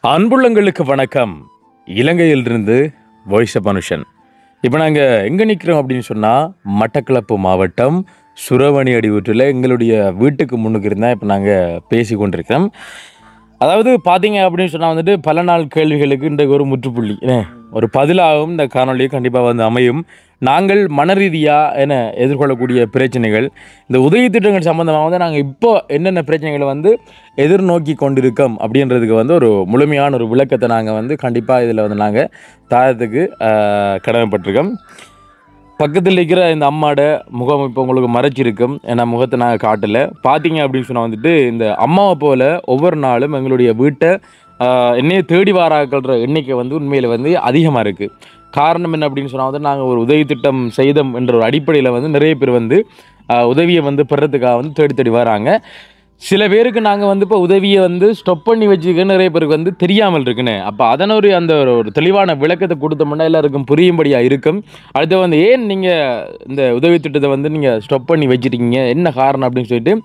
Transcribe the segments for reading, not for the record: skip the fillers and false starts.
அன்புள்ளங்களுக்கு வணக்கம். இலங்கையிலிருந்து voice of மனுஷன். இப்போ நாங்கள் எங்கே நிற்கிறோம் அப்படின்னு சொன்னால், மட்டக்களப்பு மாவட்டம் சுரவணி அடிவூற்றில் எங்களுடைய வீட்டுக்கு முன்னுக்கு இருந்தால் இப்போ நாங்கள் பேசி கொண்டிருக்கிறோம். அதாவது பார்த்தீங்க அப்படின்னு சொன்னால் வந்துட்டு பல நாள் கேள்விகளுக்கு இன்றைக்கு ஒரு முற்றுப்புள்ளி ஒரு பதிலாகவும் இந்த காணொலியை கண்டிப்பாக அமையும். நாங்கள் மன ரீதியாக எதிர்கொள்ளக்கூடிய பிரச்சனைகள், இந்த உதவி திட்டங்கள் சம்மந்தமாக நாங்கள் இப்போ என்னென்ன பிரச்சனைகளை எதிர்நோக்கி கொண்டிருக்கோம் அப்படின்றதுக்கு ஒரு முழுமையான ஒரு விளக்கத்தை நாங்கள் கண்டிப்பாக இதில் நாங்கள் தாரத்துக்கு கடமைப்பட்டிருக்கோம். பக்கத்தில் இருக்கிற இந்த அம்மாவோட முகம் இப்போ உங்களுக்கு மறைச்சிருக்கும். ஏன்னா முகத்தை நாங்கள் காட்டலை. பார்த்தீங்க அப்படின்னு சொன்னால் இந்த அம்மாவை போல் ஒவ்வொரு நாளும் எங்களுடைய வீட்டை என்னையை தேடி வாராக்கள்ற எண்ணிக்கை உண்மையில் அதிகமாக இருக்குது. காரணம் என்ன அப்படின்னு சொன்னால் நாங்கள் ஒரு உதவி திட்டம் செய்தோம் என்ற ஒரு அடிப்படையில் நிறைய பேர் உதவியை பெறத்துக்காக தேடி தேடி வராங்க. சில பேருக்கு நாங்கள் இப்போ உதவியை ஸ்டொப் பண்ணி வச்சுக்க நிறைய பேருக்கு தெரியாமல் இருக்குன்னு. அப்போ அதன அந்த ஒரு தெளிவான விளக்கத்தை கொடுத்தோம்னா எல்லாருக்கும் புரியும்படியாக இருக்கும். அடுத்து ஏன் நீங்கள் இந்த உதவி திட்டத்தை நீங்கள் ஸ்டொப் பண்ணி வச்சுருக்கீங்க, என்ன காரணம் அப்படின்னு சொல்லிட்டு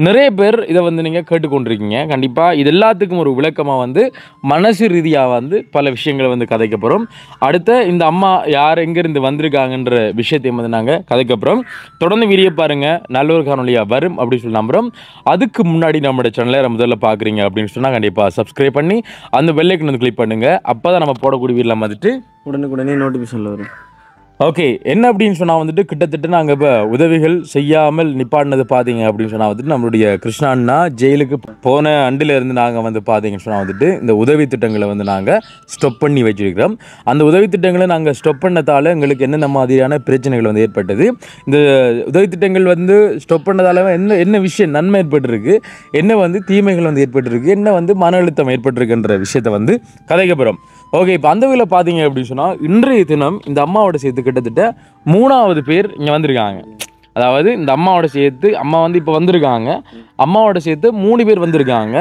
நிறைய பேர் இதை நீங்கள் கேட்டுக்கொண்டிருக்கீங்க. கண்டிப்பாக இது எல்லாத்துக்கும் ஒரு விளக்கமாக மனசு ரீதியாக பல விஷயங்களை கதைக்க போகிறோம். அடுத்த இந்த அம்மா யார் எங்கேருந்து வந்திருக்காங்கன்ற விஷயத்தையும் நாங்கள் கதைக்க போகிறோம். தொடர்ந்து வீடியோ பாருங்கள், நல்ல ஒரு காணொலியாக வரும் அப்படின்னு சொல்லி நம்புகிறோம். அதுக்கு முன்னாடி நம்மளோட சேனலை முதல்ல பார்க்குறீங்க அப்படின்னு சொன்னால் கண்டிப்பாக சப்ஸ்கிரைப் பண்ணி அந்த பெல் ஐக்கன் கிளிக் பண்ணுங்கள். அப்போ தான் நம்ம போடக்கூடிய வீடியோலாம் உடனுக்குடனே நோட்டிஃபிகேஷனில் வரும். ஓகே, என்ன அப்படின்னு சொன்னால் கிட்டத்தட்ட நாங்கள் இப்போ உதவிகள் செய்யாமல் நிப்பாட்டினது பார்த்தீங்க அப்படின்னு சொன்னால் நம்மளுடைய கிருஷ்ணா அண்ணா ஜெயிலுக்கு போன அண்டிலேருந்து நாங்கள் பார்த்தீங்கன்னு சொன்னால் இந்த உதவி திட்டங்களை நாங்கள் ஸ்டொப் பண்ணி வச்சுருக்கிறோம். அந்த உதவி திட்டங்களை நாங்கள் ஸ்டொப் பண்ணதால் எங்களுக்கு என்னென்ன மாதிரியான பிரச்சனைகள் ஏற்பட்டது, இந்த உதவி திட்டங்கள் ஸ்டொப் பண்ணதால் என்ன விஷயம் நன்மை ஏற்பட்டிருக்கு, என்ன தீமைகள் ஏற்பட்டிருக்கு, என்ன மன அழுத்தம் ஏற்பட்டிருக்குன்ற விஷயத்தை கதைக்க போகிறோம். ஓகே, இப்போ அந்த வகையில் பார்த்தீங்க அப்படின்னு சொன்னால் இன்றைய தினம் இந்த அம்மாவோட சேர்த்து கிட்டத்தட்ட 3வது பேர் இங்கே வந்திருக்காங்க. அதாவது இந்த அம்மாவோட சேர்த்து அம்மா இப்போ வந்திருக்காங்க. அம்மாவோட சேர்த்து 3 பேர் வந்திருக்காங்க.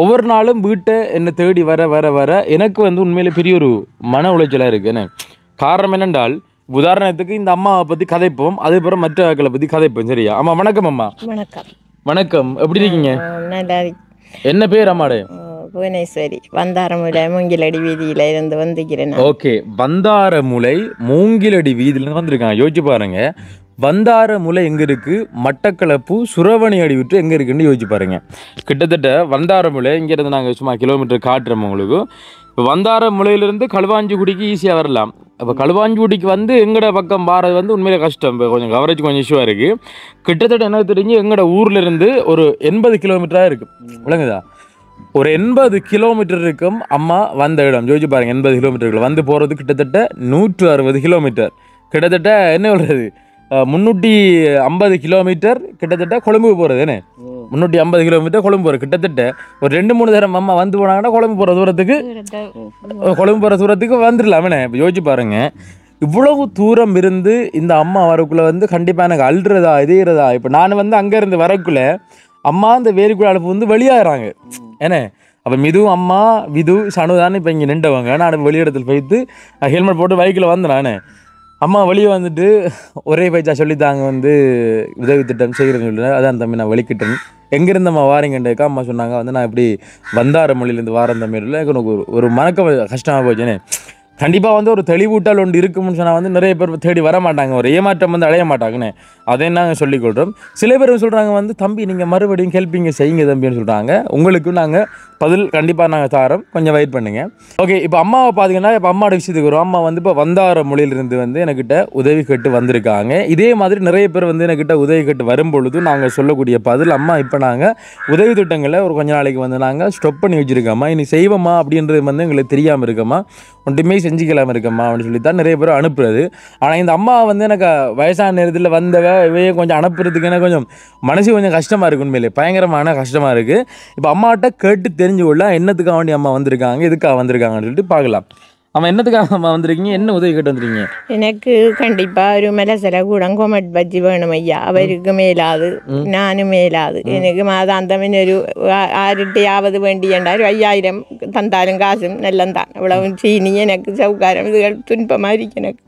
ஒவ்வொரு நாளும் வீட்டை என்னை தேடி வர வர வர எனக்கு உண்மையிலே பெரிய ஒரு மன உளைச்சலாக இருக்குன்னு. காரணம் என்னென்றால், உதாரணத்துக்கு இந்த அம்மாவை பற்றி கதைப்போம், அதுக்கப்புறம் மற்ற ஆட்களை பற்றி கதைப்போம். சரியா? அம்மா வணக்கம். அம்மா வணக்கம். வணக்கம், எப்படி இருக்கீங்க? நல்லா. என்ன பேர் அம்மாடே? புவனேஸ்வரி, வந்தாரமுலை மூங்கிலடி வீதியில இருந்து வந்துக்கிறேன். ஓகே, வந்தாரமுலை மூங்கிலடி வீதியில வந்திருக்காங்க. யோசிச்சு பாருங்க, வந்தாரமுலை எங்க இருக்கு, மட்டக்களப்பு சுரவணி அடிவிட்டு எங்க இருக்குன்னு யோசிச்சு பாருங்க. கிட்டத்தட்ட வந்தாரமுலை இங்க இருந்து நாங்கள் சும்மா கிலோமீட்டர் காட்டுறோம் உங்களுக்கு. இப்போ வந்தாரமுலையிலிருந்து களுவாஞ்சிக்குடிக்கு ஈஸியாக வரலாம். அப்போ களுவாஞ்சிக்குடிக்கு எங்கட பக்கம் பாரது உண்மையிலே கஷ்டம். இப்போ கொஞ்சம் கவரேஜ் கொஞ்சம் இஷ்யூவாக இருக்குது. கிட்டத்தட்ட என்ன தெரிஞ்சு எங்கட ஊர்ல இருந்து ஒரு 80 கிலோமீட்டராக இருக்கு. விளங்குதா? ஒரு 80 கிலோமீட்டர் இருக்கும் அம்மா வந்த இடம். யோசிச்சு பாருங்க, 80 கிலோமீட்டர்கள் போகிறது கிட்டத்தட்ட 160 கிலோமீட்டர். கிட்டத்தட்ட என்ன சொல்கிறது, 350 கிலோமீட்டர் கிட்டத்தட்ட கொழும்பு போகிறது. 350 கிலோமீட்டர் கொழும்பு போகிறது. கிட்டத்தட்ட ஒரு 2-3 தரம் அம்மா போனாங்கன்னா கொழும்பு போகிற தூரத்துக்கு வந்துடலாம். இப்போ யோசிச்சு பாருங்க, இவ்வளவு தூரம் இருந்து இந்த அம்மா வரக்குள்ளே கண்டிப்பாக எனக்கு அழுறதா இதேறதா. இப்போ நான் அங்கேருந்து வரக்குள்ளே அம்மா அந்த வேலிக்குள்ள அழுப்பு வெளியாகிறாங்க. அப்போ மிதுவும் அம்மா விது சனுதான்னு இப்போ இங்கே நின்றவங்க. நான் வெளியிடத்தில் போய்த்து ஹெல்மெட் போட்டு பைக்கில் வந்தேன். அம்மா வெளியே ஒரே பைச்சா சொல்லித்தாங்க உதவி திட்டம் செய்கிறேன்னு சொல்லி, அதான் தம்பி நான் வெளிக்கிட்டேன். எங்கேருந்து அம்மா வாரீங்கன்றக்கா அம்மா சொன்னாங்க நான் இப்படி வந்தாரமொழியிலேருந்து வாரம் தம்பியில் எனக்கு ஒரு மனக்க கஷ்டமாக போச்சுன்னு. கண்டிப்பாக ஒரு தெளிவூட்டல் ஒன்று இருக்கும்னு சொன்னால் நிறைய பேர் தேடி வர மாட்டாங்க, ஒரு ஏமாற்றம் அடைய மாட்டாங்கன்னு. அதை நாங்கள் சொல்லிக்கொள்கிறோம். சில பேர் சொல்கிறாங்க தம்பி நீங்கள் மறுபடியும் ஹெல்ப்பிங்க செய்யுங்க தம்பின்னு சொல்கிறாங்க. உங்களுக்கு நாங்கள் பதில் கண்டிப்பாக நாங்கள் தாரோம், கொஞ்சம் வெயிட் பண்ணுங்கள். ஓகே, இப்போ அம்மாவை பார்த்தீங்கன்னா இப்போ அம்மாவோட விஷயத்துக்கு வரும். அம்மா இப்போ வந்தார மொழியிலிருந்து என்கிட்ட உதவி கேட்டு வந்திருக்காங்க. இதே மாதிரி நிறைய பேர் என்கிட்ட உதவி கேட்டு வரும்பொழுது நாங்கள் சொல்லக்கூடிய பதில், அம்மா இப்போ நாங்கள் உதவி திட்டங்களை ஒரு கொஞ்ச நாளைக்கு நாங்கள் ஸ்டொப் பண்ணி வச்சுருக்கோம்மா, இனி செய்வோமா அப்படின்றது எங்களுக்கு தெரியாமல் இருக்கம்மா, ஒன்றுமே செஞ்சுக்கலாமல் இருக்கம்மா அப்படின்னு சொல்லி தான் நிறைய பேர் அனுப்புறது. ஆனால் இந்த அம்மா எனக்கு வயசான நேரத்தில் இவையே கொஞ்சம் அனுப்புறதுக்கு எனக்கு கொஞ்சம் மனசு கொஞ்சம் கஷ்டமாக இருக்குது. உண்மையிலே பயங்கரமான கஷ்டமாக இருக்குது. இப்போ அம்மாட்ட கேட்டு தெரிஞ்சு கொள்ள என்னத்துக்காக வேண்டி அம்மா வந்திருக்காங்க, எதுக்காக வந்திருக்காங்கன்னு சொல்லிட்டு பார்க்கலாம். அம்மா என்னத்துக்காக அம்மா வந்திருக்கீங்க, என்ன உதவி கேட்டு வந்துருக்கீங்க? எனக்கு கண்டிப்பாக ஒரு மலசில கூட கொமட் பஜ்ஜி வேணும் ஐயா. அவருக்கு மேலாது, நானும் மேலாது. எனக்கு மாதாந்தம் ஒரு 6 வேண்டியண்டா 5000 தந்தாலும் காசும் நல்லந்தான். அவ்வளவு சீனி எனக்கு சவுக்காரம் இதுகள் துன்பமாக இருக்கு எனக்கு.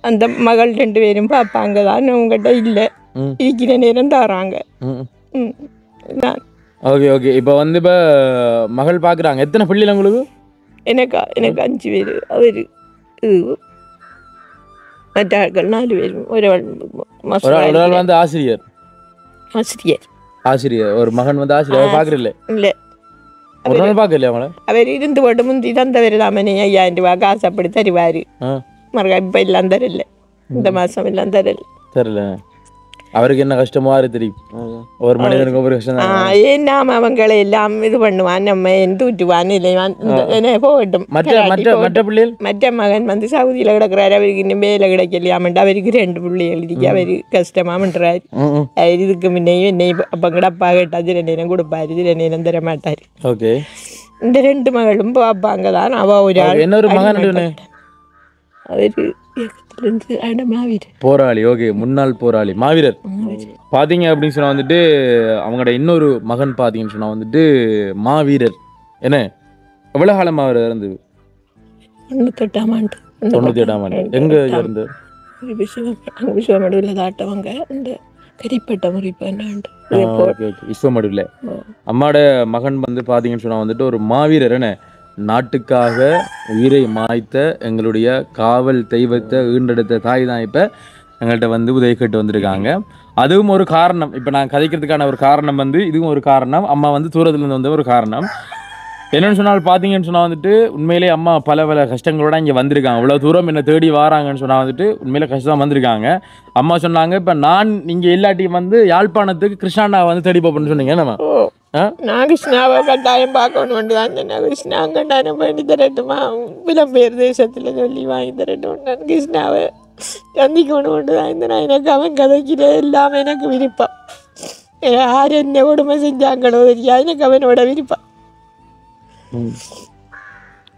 அந்த மகள் 2 பேரும் பார்ப்பாங்க தான், உங்கள்கிட்ட இல்லை இருக்கிற நேரம் தாராங்க. Okay okay. இப்போ வந்து இப்போ மகள் பார்க்குறாங்க. எத்தனை பிள்ளைகள் உங்களுக்கு? எனக்கு 5 பேர். அவர் இது மற்ற ஆட்கள் 4 பேர். ஒரு ஆள் வந்து ஆசிரியர். ஒரு மகன் வந்து ஆசிரியர் பார்க்குறீல்ல? இல்லை, ஒரு நாள் பார்க்கலையா அவங்கள? அவர் இருந்து போட்டு முந்தி தந்தவர் தாமனே 5000 ரூபா காசு அப்படி தருவார். மறுக்கா இப்போ எல்லாம் தரல, இந்த மாதம் எல்லாம் தரல. அவருக்கு என்ன கஷ்டமோ தெரியும். ஒரு மனிதனுக்கு ஒவ்வொரு கஷ்டம் தான். ஏன்னாம அவங்களை எல்லாம் இது பண்ணுவான், நம்ம தூற்றுவான் இல்லைவான் போகட்டும். மற்ற பிள்ளைகள், மற்ற மகன் வந்து சவுதியில் கிடக்குறாரு. அவருக்கு இன்னும் வேலை கிடைக்கலையாமண்டா. அவருக்கு 2 பிள்ளைகள் இருக்கு. அவரு கஷ்டமாமன்றாரு. அவர் இதுக்கு முன்னையும் என்னை அப்போ கிடப்பா கேட்டா சில நேரம் கொடுப்பாரு, சில நேரம் தர மாட்டாரு. ஓகே. இந்த 2 மகளும் பார்ப்பாங்க தான். அவ ஒரு இன்னொரு மகன் அவரு போராளி. ஓகே, முன்னாள் போராளி மாவீரர். பாத்தீங்க அப்படின்னு சொன்னா வந்துட்டு அவங்களோட இன்னொரு மகன் பாத்தீங்கன்னு சொன்னா வந்துட்டு மாவீரர். என்ன எவ்வளவு காலம் அவர் இருந்து? 98ஆம் ஆண்டு. 98ஆம் ஆண்டு. எங்க இருந்து? விஸ்வமடுவில் தாட்டவங்க இந்த கரிப்பட்ட முறிப்பாண்டு விஸ்வமடுவில். அம்மாவோட மகன் வந்து பாத்தீங்கன்னு சொன்னா வந்துட்டு ஒரு மாவீரர். என்ன நாட்டுக்காக உயிரை மாய்த்த எங்களுடைய காவல் தெய்வத்தை ஈண்டெடுத்த தாய் தான் இப்போ எங்கள்கிட்ட வந்து உதவி கேட்டு வந்திருக்காங்க. அதுவும் ஒரு காரணம். இப்போ நான் கதைக்கிறதுக்கான ஒரு காரணம் வந்து இதுவும் ஒரு காரணம். அம்மா வந்து தூரத்துலேருந்து வந்த ஒரு காரணம். என்னென்னு சொன்னால் பார்த்தீங்கன்னு சொன்னால் வந்துட்டு உண்மையிலே அம்மா பல கஷ்டங்களோட இங்கே வந்திருக்காங்க. இவ்வளோ தூரம் என்னை தேடி வராங்கன்னு சொன்னால் வந்துட்டு உண்மையிலே கஷ்டம் வந்திருக்காங்க. அம்மா சொன்னாங்க, இப்போ நான் இங்கே எல்லாத்தையும் வந்து யாழ்ப்பாணத்துக்கு கிருஷ்ணா வந்து தேடி போப்பேன்னு சொன்னீங்க. என்னம்மா? நான் கிருஷ்ணாவை கட்டாயம் பார்க்கணும் வேண்டி தான் சொன்னேன். கிருஷ்ணா கட்டாயம் பண்ணி தரட்டுமா, புலம்பெயர் தேசத்தில் சொல்லி வாங்கி தரட்டும். நான் கிருஷ்ணாவை சந்திக்கணும் கொண்டு தான் இருந்தேன். எனக்கு அவன் கதைக்கிற எல்லாமே எனக்கு விருப்பம். யார் என்ன கொடுமை செஞ்சாங்களோ தெரியா, எனக்கு அவனோட விருப்பம்.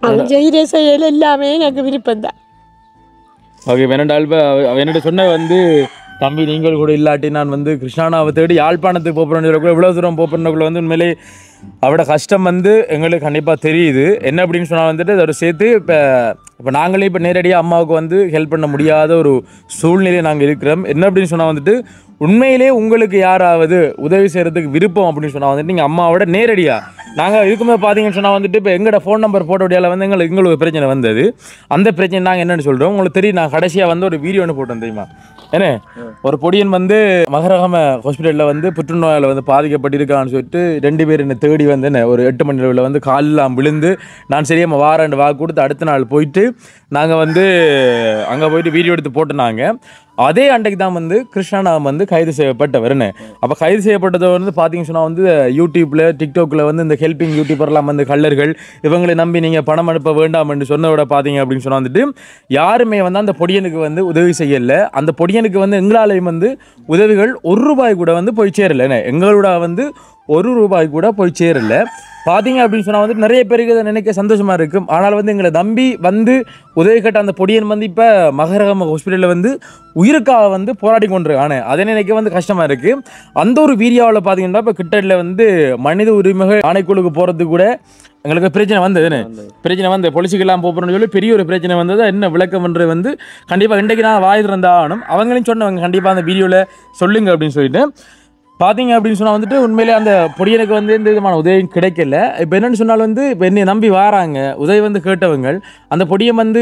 அவன் செய்கிற செயல் எல்லாமே எனக்கு விருப்பம் தான். ஓகே. வேணால் அவன்கிட்ட சொன்ன வந்து தம்பி நீங்கள் கூட இல்லாட்டி நான் வந்து கிருஷ்ணாவை தேடி யாழ்ப்பாணத்துக்கு போகிறேன்னு இவ்வளோ தூரம் போகிறக்குள்ள வந்து உண்மையிலே அவட கஷ்டம் வந்து எங்களுக்கு கண்டிப்பாக தெரியுது. என்ன அப்படின்னு சொன்னால் வந்துட்டு அதோட சேர்த்து இப்போ நாங்களே இப்போ நேரடியாக அம்மாவுக்கு வந்து ஹெல்ப் பண்ண முடியாத ஒரு சூழ்நிலை நாங்கள் இருக்கிறோம். என்ன அப்படின்னு சொன்னால் வந்துட்டு உண்மையிலே உங்களுக்கு யாராவது உதவி செய்கிறதுக்கு விருப்பம் அப்படின்னு சொன்னால் வந்துட்டு நீங்கள் அம்மாவோட நேரடியாக நாங்கள் இருக்கும்போது பார்த்தீங்கன்னு சொன்னால் வந்துட்டு இப்போ எங்களோட ஃபோன் நம்பர் போட்டோடையால் வந்து எங்களுக்கு பிரச்சனை வந்தது. அந்த பிரச்சனை நாங்கள் என்னென்னு சொல்கிறோம் உங்களுக்கு தெரியும். நான் கடைசியாக வந்து ஒரு வீடியோ ஒன்று போட்டோம் தெரியுமா? ஏன்னா ஒரு பொடியன் வந்து மகரகம ஹாஸ்பிட்டலில் வந்து புற்றுநோயால் வந்து பாதிக்கப்பட்டிருக்கான்னு சொல்லிட்டு 2 பேர் என்னை தேடி வந்து என்ன ஒரு 8 மணி நேரத்தில் வந்து காலெல்லாம் விழுந்து நான் சரியாக வாரண்டு வாக்கு கொடுத்து அடுத்த நாள் போயிட்டு நாங்கள் வந்து அங்கே போயிட்டு வீடியோ எடுத்து போட்டுனாங்க. அதே அன்றைக்கு தான் வந்து கிருஷ்ணா வந்து கைது செய்யப்பட்டவர்னு. அப்போ கைது செய்யப்பட்டதை வந்து பார்த்தீங்கன்னு சொன்னால் வந்து யூடியூப்பில் டிக்டாக்ல வந்து இந்த ஹெல்பிங் யூடியூபர்லாம் வந்து கள்ளர்கள் இவங்களை நம்பி நீங்கள் பணம் அனுப்ப வேண்டாம் என்று சொன்னதோட பார்த்தீங்க அப்படின்னு சொன்னால் வந்துட்டு யாருமே வந்து அந்த பொடியனுக்கு வந்து உதவி செய்யலை. அந்த பொடியனுக்கு வந்து எங்களாலையும் வந்து உதவிகள் 1 ரூபாய் கூட வந்து போய் சேரலை. எங்களோட வந்து 1 ரூபாய் கூட போய் சேரல. பார்த்தீங்க அப்படின்னு சொன்னால் வந்து நிறைய பேருக்கு அதை நினைக்க சந்தோஷமாக இருக்கும். ஆனால் வந்து எங்களை நம்பி வந்து உதவி கேட்ட அந்த பொடியன் வந்து இப்போ மகரகம ஹாஸ்பிட்டலில் வந்து உயிருக்காக வந்து போராடி கொண்டிருக்கானே அதை நினைக்க வந்து கஷ்டமாக இருக்குது. அந்த ஒரு வீடியோவில் பார்த்தீங்கன்னா இப்போ கிட்டத்தில் வந்து மனித உரிமைகள் ஆணைக்குழுக்கு போகிறதுக்கு கூட எங்களுக்கு பிரச்சனை வந்ததுன்னு பிரச்சனை வந்து பொலிசிக்கெல்லாம் போகிறோன்னு சொல்லி பெரிய ஒரு பிரச்சனை வந்தது. என்ன விளக்கம்ன்றது வந்து கண்டிப்பாக இன்றைக்கு நான் வாய் திறந்தாகணும். அவங்களையும் சொன்னவங்க கண்டிப்பாக அந்த வீடியோவில் சொல்லுங்க அப்படின்னு சொல்லிட்டு பார்த்தீங்க அப்படின்னு சொன்னால் வந்துட்டு உண்மையிலே அந்த பொடியனுக்கு வந்து எந்த விதமான உதவியும் கிடைக்கல. இப்போ என்னென்னு சொன்னால் வந்து இப்போ என்னை நம்பி வராங்க உதவி வந்து கேட்டவங்க. அந்த பொடியன் வந்து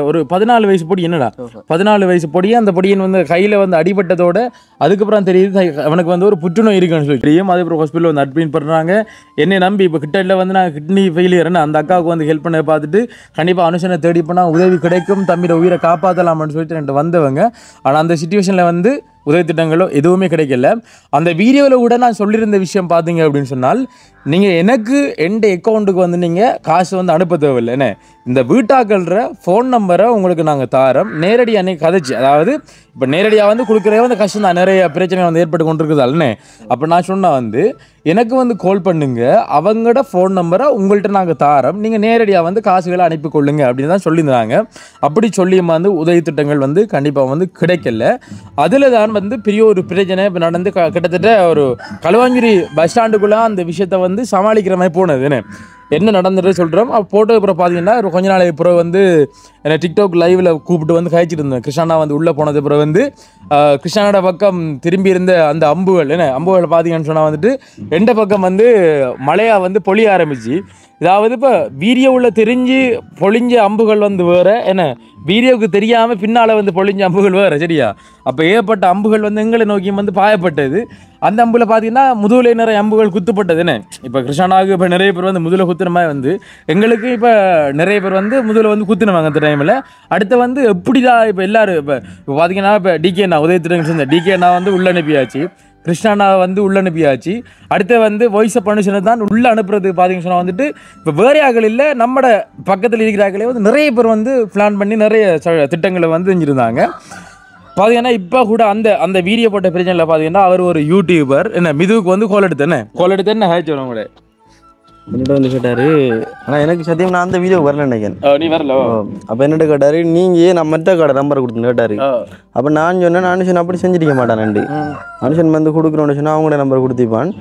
ஒரு 14 வயசு பொடி. என்னடா 14 வயசு பொடியை அந்த பொடியன் வந்து கையில் வந்து அடிபட்டதோட அதுக்கப்புறம் தெரியுது அவனுக்கு வந்து ஒரு புற்றுநோய் இருக்குன்னு சொல்லி தெரியும். அதுக்கப்புறம் ஹாஸ்பிட்டலில் வந்து அட்மிட் பண்ணுறாங்க. என்னை நம்பி இப்போ கிட்டத்தில் வந்து நான் கிட்னி ஃபெயிலியர்னு அந்த அக்காவுக்கு வந்து ஹெல்ப் பண்ண பார்த்துட்டு கண்டிப்பாக அனுஷனை தேடி போனால் உதவி கிடைக்கும், தம்பியோட உயிரை காப்பாற்றலாம்னு சொல்லிட்டு ரெண்டு வந்தவங்க. ஆனால் அந்த சிச்சுவேஷனில் வந்து உதவி திட்டங்களோ எதுவுமே கிடைக்கல. அந்த வீடியோவில் கூட நான் சொல்லியிருந்த விஷயம் பார்த்தீங்க அப்படின்னு சொன்னால் நீங்கள் எனக்கு எந்த அக்கௌண்ட்டுக்கு வந்து நீங்கள் காசு வந்து அனுப்ப தேவையில்லை. என்ன இந்த வீட்டாக்கள்ற ஃபோன் நம்பரை உங்களுக்கு நாங்கள் தாரோம். நேரடியாக அன்றைக்கி கதைச்சு அதாவது இப்போ நேரடியாக வந்து கொடுக்குறே வந்து கஷ்டம் தான், நிறைய பிரச்சனை வந்து ஏற்பட்டு கொண்டிருக்குதால்னே. அப்போ நான் சொன்னால் வந்து எனக்கு வந்து கால் பண்ணுங்க, அவங்களோட ஃபோன் நம்பரை உங்கள்கிட்ட நாங்கள் தாரோம், நீங்கள் நேரடியாக வந்து காசுகளை அனுப்பிக்கொள்ளுங்க அப்படின்னு தான் சொல்லியிருந்தாங்க. அப்படி சொல்லியுமா வந்து உதவி திட்டங்கள் வந்து கண்டிப்பாக வந்து கிடைக்கல. அதில் தான் வந்து பெரிய ஒரு பிரச்சனை இப்போ நடந்து கிட்டத்தட்ட ஒரு களுவாஞ்சுரி பஸ் ஸ்டாண்டுக்குள்ளே அந்த விஷயத்தை வந்து சமாளிக்கிற மாதிரி போனது. என்ன நடந்துட்டு சொல்கிறோம். போட்டோ அப்புறம் பார்த்தீங்கன்னா கொஞ்ச நாளைக்கு பிறகு வந்து என்னை டிக்டாக் லைவில் கூப்பிட்டு வந்து கழிச்சிட்டு இருந்தேன். கிருஷ்ணா வந்து உள்ளே போனது பிறகு வந்து கிருஷ்ணாவோட பக்கம் திரும்பி இருந்த அந்த அம்புகள் அம்புகள் பார்த்தீங்கன்னு சொன்னால் வந்துட்டு எந்த பக்கம் வந்து மழையாக வந்து பொழிய ஆரம்பிச்சு. அதாவது இப்போ வீடியோவில் தெரிஞ்சு பொழிஞ்ச அம்புகள் வந்து வேறு வீடியோவுக்கு தெரியாமல் பின்னால் வந்து பொழிஞ்ச அம்புகள் வேறு சரியா. அப்போ ஏற்பட்ட அம்புகள் வந்து எங்களை நோக்கி வந்து பாயப்பட்டது. அந்த அம்புல பார்த்தீங்கன்னா முதுகுல நிறைய அம்புகள் குத்துப்பட்டது. இப்போ கிருஷ்ணாவுக்கு இப்போ நிறைய பேர் வந்து முதுகில் குத்துன மாதிரி வந்து எங்களுக்கு இப்போ நிறைய பேர் வந்து முதுகில் வந்து குத்துனவாங்க அந்த டைமில். அடுத்து வந்து எப்படிதான் இப்போ எல்லாரும் இப்போ பார்த்தீங்கன்னா இப்போ டிகே அண்ணா உதயத்திரங்க சேர்ந்த டிகே அண்ணா வந்து உள்ள அனுப்பியாச்சு, கிருஷ்ணா வந்து உள்ள அனுப்பியாச்சு. அடுத்து வந்து வாய்ஸ் ஆஃப் பர்மிஷனை தான் உள்ள அனுப்புறது பார்த்தீங்கன்னு சொன்னால் வந்துட்டு இப்போ வேறு ஆக்கள் இல்லை, நம்மட பக்கத்தில் இருக்கிறார்களே வந்து நிறைய பேர் வந்து பிளான் பண்ணி நிறைய திட்டங்களை வந்து செஞ்சுருந்தாங்க. பார்த்தீங்கன்னா இப்போ கூட அந்த வீடியோ போட்ட பிரச்சனையில் பார்த்தீங்கன்னா அவர் ஒரு யூடியூபர் மிதுவுக்கு வந்து கோல் எடுத்து என்ன ஹேச்சு வரும் கூட என்னிட்ட வந்து கேட்டாரு. ஆனால் எனக்கு சத்தியம் நான் அந்த வீடியோ வரல நினைக்கிறேன். நீ வரல. அப்போ என்னட்ட கேட்டாரு, நீங்கள் நான் மற்ற கடை நம்பரை கொடுத்து கேட்டாரு. அப்போ நான் சொன்னேன் அனுஷன் அப்படி செஞ்சிருக்க மாட்டான். அனுஷன் வந்து கொடுக்குறோன்னு சொன்னால் அவங்களோட நம்பர் கொடுத்திப்பான்.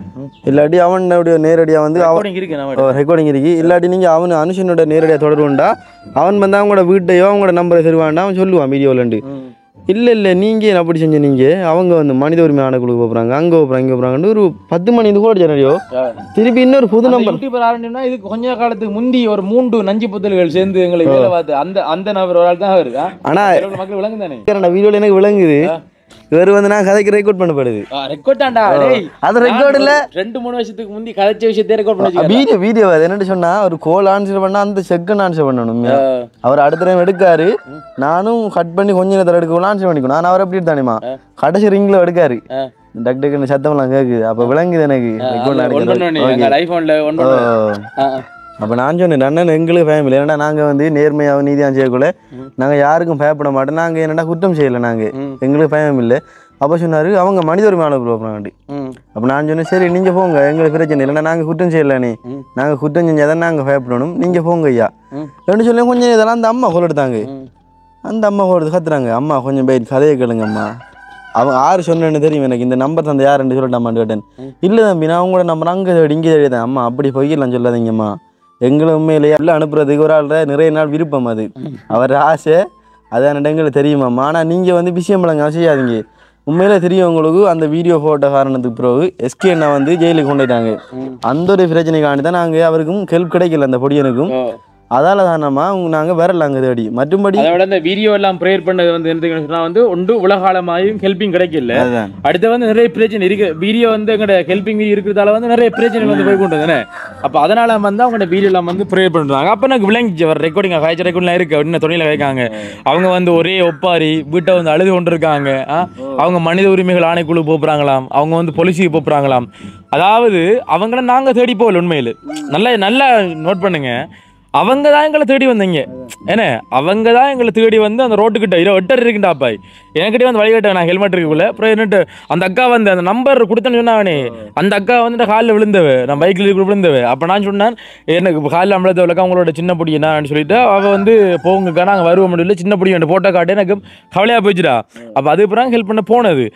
இல்லாட்டி அவனுடைய நேரடியாக வந்து ரெக்கார்டிங் இருக்கு. இல்லாட்டி நீங்கள் அவனு அனுஷனோட நேரடியாக தொடர்புண்டா அவன் வந்து அவங்களோட வீட்டையோ அவங்களோட நம்பரை தருவான்டா அவன் சொல்லுவான் வீடியோலண்டு. இல்லை நீங்கள் அப்படி செஞ்ச நீங்கள் அவங்க வந்து மனித உரிமை ஆணைக்குழுக்கு போகிறாங்க, அங்கே போகிறாங்க இங்கே போகிறாங்கன்னு ஒரு 10 மணி இது கூட ஜனரியோ திருப்பி இன்னொரு புது நம்பர் இது கொஞ்ச காலத்துக்கு முந்தி ஒரு 3 நஞ்சு புத்தல்கள் சேர்ந்து எங்களை வேலை பார்த்து அந்த நபர் ஒரு ஆள் தான் இருக்கா. ஆனால் மக்கள் விளங்கு தானே வீடியோவில் எனக்கு விளங்குது. இவர் வந்து நான் கதைக்கு ரெக்கார்ட் பண்ணப்படுது. ரெக்கார்டாண்டா அது ரெக்கார்ட் இல்ல 2-3 வருஷத்துக்கு முந்தி கதைச்ச விஷயத்தை ரெக்கார்ட் பண்ணி வீடியோ அது என்னன்னு சொன்னா ஒரு கோல் ஆன்சர் பண்ணா அந்த செகண்ட் ஆன்சர் பண்ணணும். அவர் அடுத்த டைம் எடுக்காரு, நானும் கட் பண்ணி கொஞ்ச நேரத்தில் எடுக்க ஆன்சர் பண்ணிக்கணும். நான் அவர் எப்படி தானேமா கடைசி ரிங்ல எடுக்காரு, டக் டக்குன்னு சத்தம்லாம் கேக்குது. அப்ப விளங்குது எனக்கு. அப்போ நான் சொன்னேன் அண்ணன் எங்களுக்கு ஃபேமிலி ஏன்னா நாங்கள் வந்து நேர்மையாக நீதியாக செய்யக்குள்ள நாங்கள் யாருக்கும் பயப்பட மாட்டோம், நாங்கள் என்னடா குற்றம் செய்யலை, நாங்கள் எங்களுக்கு பயம் இல்லை. அப்போ சொன்னார் அவங்க மனித உரிமை ஆணைக்குழு. அப்போ நான் சொன்னேன் சரி நீங்கள் போங்க, எங்களுக்கு பிரச்சனை இல்லைன்னா நாங்கள் குற்றம் செய்யலானே, நாங்கள் குற்றம் செஞ்சால் தான் நாங்கள் பயப்படணும், நீங்கள் போங்க ஐயா ரெண்டு சொல்லி கொஞ்சம் இதெல்லாம் அந்த அம்மா கோல் எடுத்தாங்க. அந்த அம்மா கோல் கத்துறாங்க, அம்மா கொஞ்சம் போயிட்டு கதையை கேளுங்க அம்மா. அவங்க யார் சொன்னேன்னு தெரியும் எனக்கு, இந்த நம்பர் தந்த யாருன்னு சொல்லிட்டாம்மான்னு கேட்டேன். இல்லை தம்பி நான் உங்களோட நம்பர் அங்கே தேடி இங்கே தேடிதான். அம்மா அப்படி பொய்யலாம் சொல்லாதீங்கம்மா, எங்களை உண்மையிலேயே எல்லாம் அனுப்புறதுக்கு ஒரு ஆள் நிறைய நாள் விருப்பம், அது அவர் ஆசை, அதான் எங்களுக்கு தெரியுமாம்மா. ஆனால் நீங்கள் வந்து விஷயம் பழங்க செய்யாதீங்க, உண்மையிலே தெரியும் உங்களுக்கு. அந்த வீடியோ போட்ட காரணத்துக்கு பிறகு எஸ்கே அண்ணா வந்து ஜெயிலுக்கு கொண்டுட்டாங்க. அந்த ஒரு பிரச்சனைக்காண்டி தான் நாங்கள் அவருக்கும் ஹெல்ப் கிடைக்கல அந்த பொடியனுக்கும். அதால தானம்மா நாங்கள் வரல அங்கே தேடி. மற்றபடி அதோட அந்த வீடியோ எல்லாம் ப்ரேயர் பண்ணது வந்து என்ன வந்து ஒன்று உலகாலமாயும் ஹெல்பிங் கிடைக்கல. அடுத்து வந்து நிறைய பிரச்சனை இருக்கு, வீடியோ வந்து எங்களோட ஹெல்பிங் இருக்கிறதால வந்து நிறைய பிரச்சனை வந்து போய் கொண்டு தானே. அப்போ அதனால வந்து அவங்களோட வீடியோ எல்லாம் வந்து ப்ரேயர் பண்ணுறாங்க. அப்போ எனக்கு விளங்கிச்சு ரெக்கார்டிங் காய்ச்சல் ரெக்கார்ட்லாம் இருக்கு அப்படின்னு தொழில வைக்காங்க. அவங்க வந்து ஒரே ஒப்பாரி வீட்டை வந்து அழுது கொண்டு இருக்காங்க. அவங்க மனித உரிமைகள் ஆணைக்குழு போகிறாங்களாம், அவங்க வந்து போலீஸுக்கு போகிறாங்களாம். அதாவது அவங்கள நாங்கள் தேடி போகல, உண்மையில் நல்லா நோட் பண்ணுங்க. அவங்க தான் எங்களை தேடி வந்தீங்க, ஏன்னா அவங்க தான் எங்களை தேடி வந்து அந்த ரோட்டுக்கிட்ட 28 இருக்குண்டாப்பாய் என்கிட்ட வந்து வழிகட்ட நான் ஹெல்மெட் இருக்குள்ள. அப்புறம் என்னட்டு அந்த அக்கா வந்து அந்த நம்பர் கொடுத்தேன்னு சொன்னானே, அந்த அக்கா வந்துட்டு காலில் விழுந்தவ, நான் பைக்கில் விழுந்தவ. அப்போ நான் சொன்னேன் எனக்கு காலில் அம்பளத்தவளக்கா அவங்களோட சின்ன பொடி என்னான்னு சொல்லிட்டு அவள் வந்து போங்கக்கா நாங்கள் வருவ முடியல, சின்ன பொடி வேண்டு போட்டோ காட்டு எனக்கு கவலையாக போயிடுச்சுடா. அப்போ அதுக்கப்புறம் ஹெல்ப் பண்ண போனது.